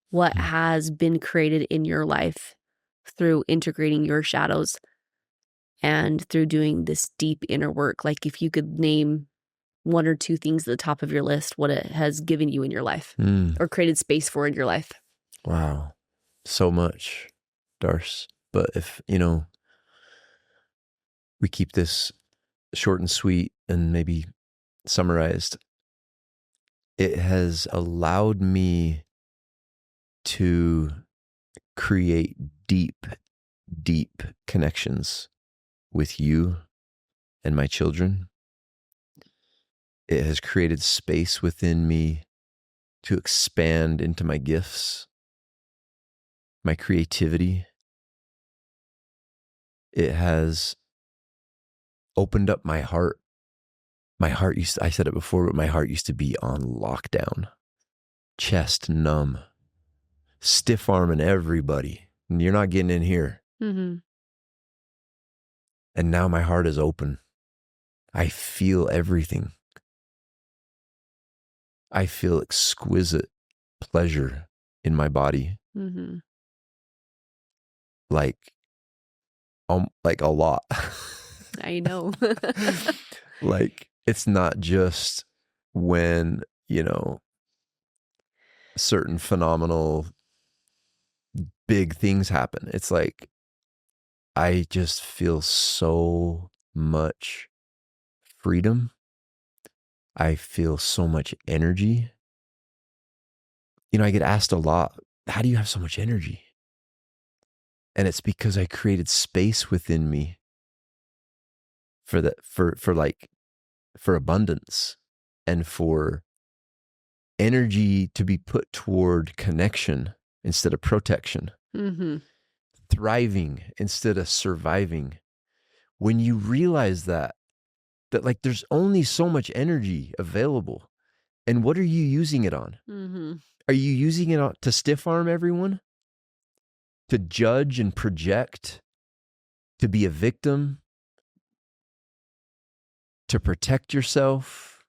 What has been created in your life through integrating your shadows and through doing this deep inner work? Like, if you could name 1 or 2 things at the top of your list, what it has given you in your life or created space for in your life. Wow. So much, Darce. But if, we keep this short and sweet and maybe summarized, it has allowed me to create deep, deep connections with you and my children. It has created space within me to expand into my gifts, my creativity. It has opened up my heart. My heart I said it before, but my heart used to be on lockdown, chest numb, stiff arming everybody. You're not getting in here. And now my heart is open. I feel everything. I feel exquisite pleasure in my body. Like a lot. I know. Like, it's not just when, certain phenomenal big things happen. It's like, I just feel so much freedom. I feel so much energy. I get asked a lot, how do you have so much energy? And it's because I created space within me for abundance and for energy to be put toward connection instead of protection. thriving instead of surviving. When you realize that like there's only so much energy available, and what are you using it on? Mm-hmm. Are you using it to stiff arm everyone? To judge and project? To be a victim? To protect yourself?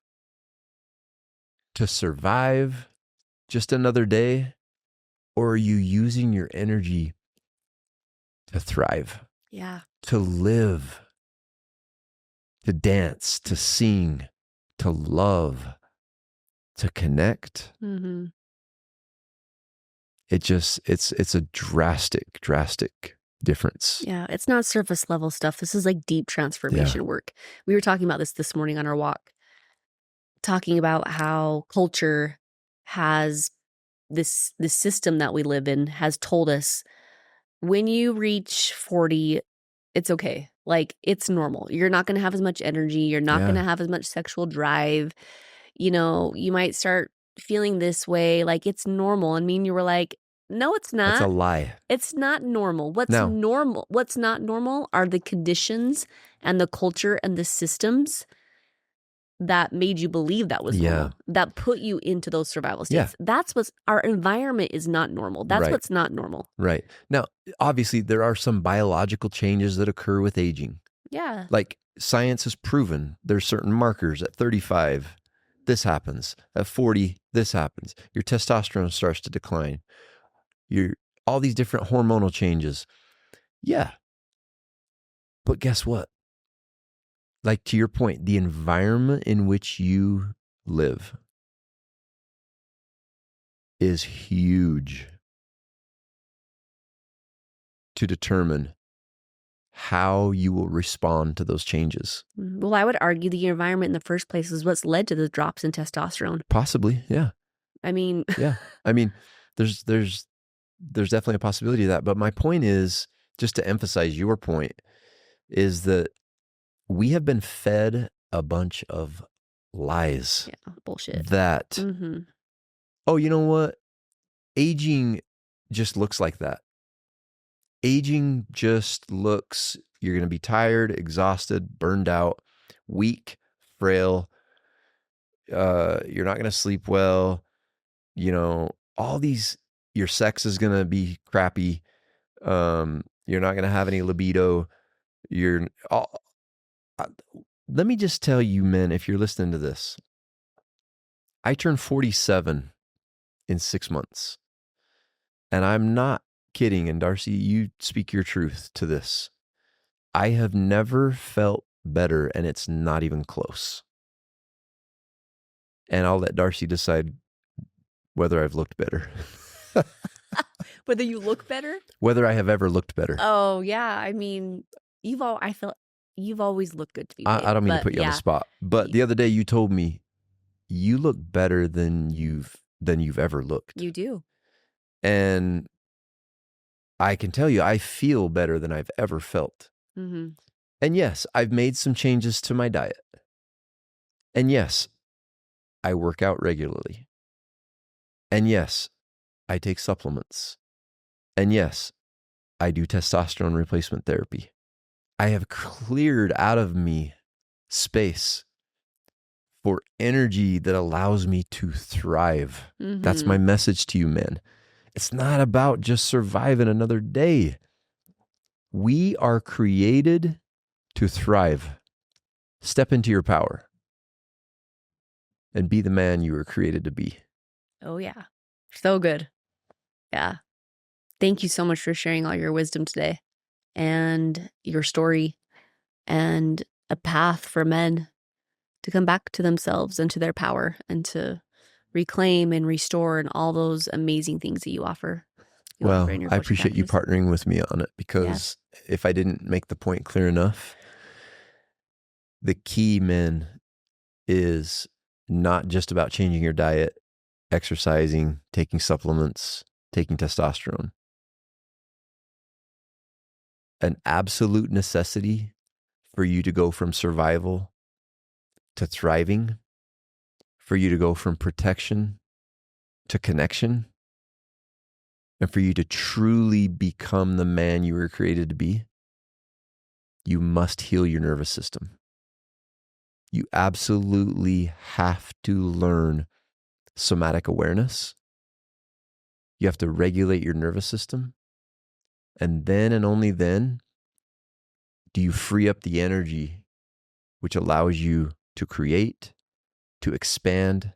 To survive just another day? Or are you using your energy to thrive? Yeah. To live? To dance? To sing? To love? To connect? Mm-hmm. It's a drastic difference. Yeah, it's not surface level stuff. This is like deep transformation work. We were talking about this morning on our walk, talking about how culture has this system that we live in has told us when you reach 40, it's okay. Like, it's normal. You're not going to have as much energy. You're not going to have as much sexual drive. You know, you might start feeling this way. Like, it's normal. And me and you were like, no, it's not. That's a lie. It's not normal. What's not normal are the conditions and the culture and the systems that made you believe that was normal, that put you into those survival states. That's what's, our environment is not normal. That's what's not normal. Right. Now, obviously, there are some biological changes that occur with aging. Yeah. Like science has proven there's certain markers at 35, this happens. At 40, this happens. Your testosterone starts to decline. All these different hormonal changes. Yeah. But guess what? Like, to your point, the environment in which you live is huge to determine how you will respond to those changes. Well, I would argue the environment in the first place is what's led to the drops in testosterone. Possibly, yeah. I mean, yeah. I mean, there's definitely a possibility of that. But my point is, just to emphasize your point, is that we have been fed a bunch of lies. Yeah, bullshit. That, oh, you know what? Aging just looks like that. Aging just looks, you're going to be tired, exhausted, burned out, weak, frail. You're not going to sleep well. You know, all these, your sex is going to be crappy. You're not going to have any libido. Let me just tell you, men, if you're listening to this, I turned 47 in 6 months. And I'm not kidding. And Darcy, you speak your truth to this. I have never felt better, and it's not even close. And I'll let Darcy decide whether I've looked better. Whether you look better? Whether I have ever looked better. Oh, yeah. I mean, I feel you've always looked good to me. I don't mean to put you on the spot, but the other day you told me you look better than you've ever looked. You do. And I can tell you, I feel better than I've ever felt. Mm-hmm. And yes, I've made some changes to my diet. And yes, I work out regularly. And yes, I take supplements. And yes, I do testosterone replacement therapy. I have cleared out of me space for energy that allows me to thrive. Mm-hmm. That's my message to you, men. It's not about just surviving another day. We are created to thrive. Step into your power and be the man you were created to be. Oh, yeah. So good. Yeah. Thank you so much for sharing all your wisdom today and your story and a path for men to come back to themselves and to their power and to reclaim and restore and all those amazing things that you offer. Well, I appreciate you partnering with me on it, because if I didn't make the point clear enough, the key, men, is not just about changing your diet, exercising, taking supplements, taking testosterone. An absolute necessity for you to go from survival to thriving, for you to go from protection to connection, And for you to truly become the man you were created to be, you must heal your nervous system. You absolutely have to learn somatic awareness. You have to regulate your nervous system. And then and only then do you free up the energy which allows you to create, to expand,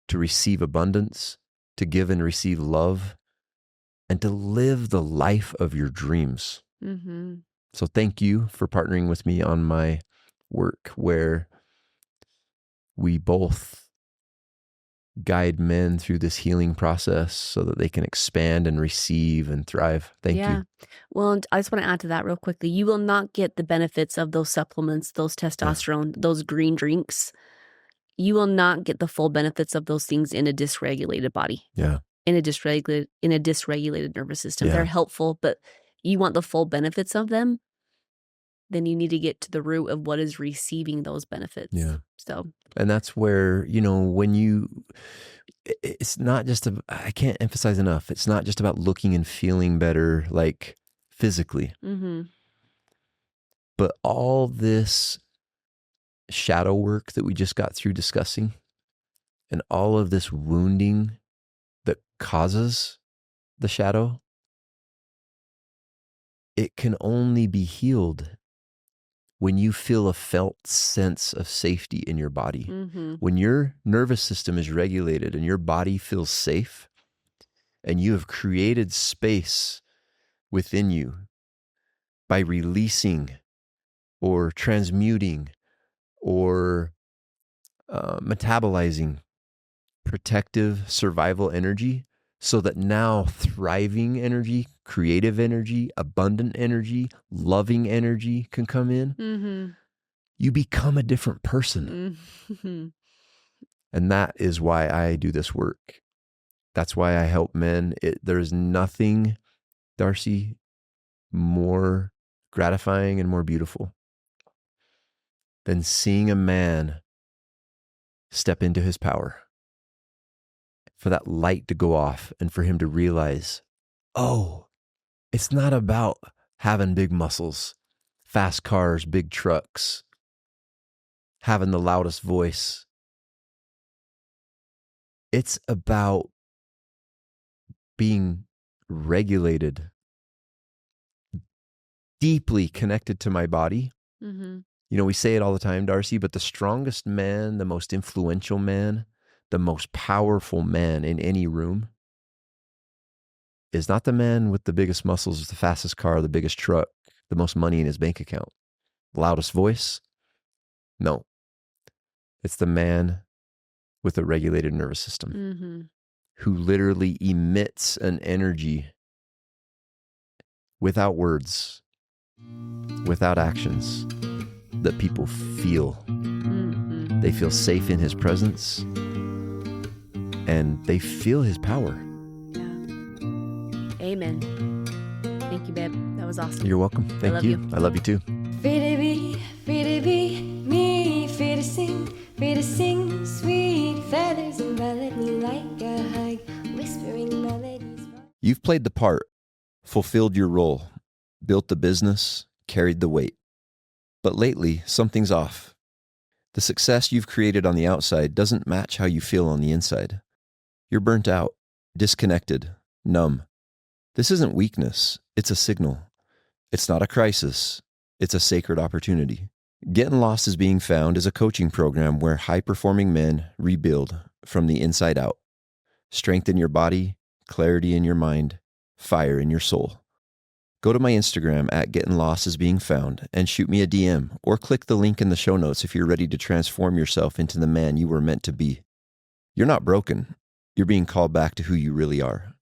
to receive abundance, to give and receive love, and to live the life of your dreams. Mm-hmm. So thank you for partnering with me on my work where we both guide men through this healing process so that they can expand and receive and thrive. Thank you. Well, and I just want to add to that real quickly. You will not get the benefits of those supplements, those testosterone, those green drinks. You will not get the full benefits of those things in a dysregulated body. Yeah. In a dysregulated nervous system. Yeah. They're helpful, but you want the full benefits of them, then you need to get to the root of what is receiving those benefits. Yeah. So, and that's where, it's not just, I can't emphasize enough. It's not just about looking and feeling better, like physically, but all this shadow work that we just got through discussing and all of this wounding that causes the shadow, it can only be healed when you feel a felt sense of safety in your body. When your nervous system is regulated and your body feels safe and you have created space within you by releasing or transmuting or metabolizing protective survival energy so that now thriving energy, creative energy, abundant energy, loving energy can come in, you become a different person. And that is why I do this work. That's why I help men. There's nothing, Darcy, more gratifying and more beautiful than seeing a man step into his power, for that light to go off and for him to realize, oh, it's not about having big muscles, fast cars, big trucks, having the loudest voice. It's about being regulated, deeply connected to my body. We say it all the time, Darcy, but the strongest man, the most influential man, the most powerful man in any room is not the man with the biggest muscles, the fastest car, the biggest truck, the most money in his bank account, loudest voice. No, it's the man with a regulated nervous system who literally emits an energy without words, without actions, that people feel. They feel safe in his presence and they feel his power. Yeah. Amen. Thank you, babe. That was awesome. You're welcome. Thank you. I love you too. Free to be me, free to sing sweet feathers and envelop me like a hug, whispering melodies. You've played the part, fulfilled your role, built the business, carried the weight. But lately, something's off. The success you've created on the outside doesn't match how you feel on the inside. You're burnt out, disconnected, numb. This isn't weakness, it's a signal. It's not a crisis, it's a sacred opportunity. Getting Lost is Being Found is a coaching program where high-performing men rebuild from the inside out. Strength in your body, clarity in your mind, fire in your soul. Go to my Instagram at Getting Lost is Being Found and shoot me a DM or click the link in the show notes if you're ready to transform yourself into the man you were meant to be. You're not broken. You're being called back to who you really are.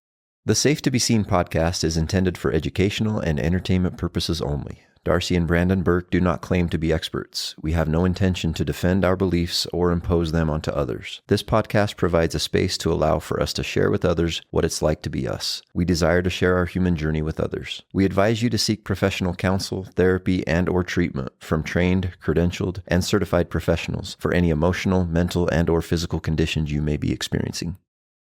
The Safe to Be Seen podcast is intended for educational and entertainment purposes only. Darcy and Brandon Burke do not claim to be experts. We have no intention to defend our beliefs or impose them onto others. This podcast provides a space to allow for us to share with others what it's like to be us. We desire to share our human journey with others. We advise you to seek professional counsel, therapy, and/or treatment from trained, credentialed, and certified professionals for any emotional, mental, and/or physical conditions you may be experiencing.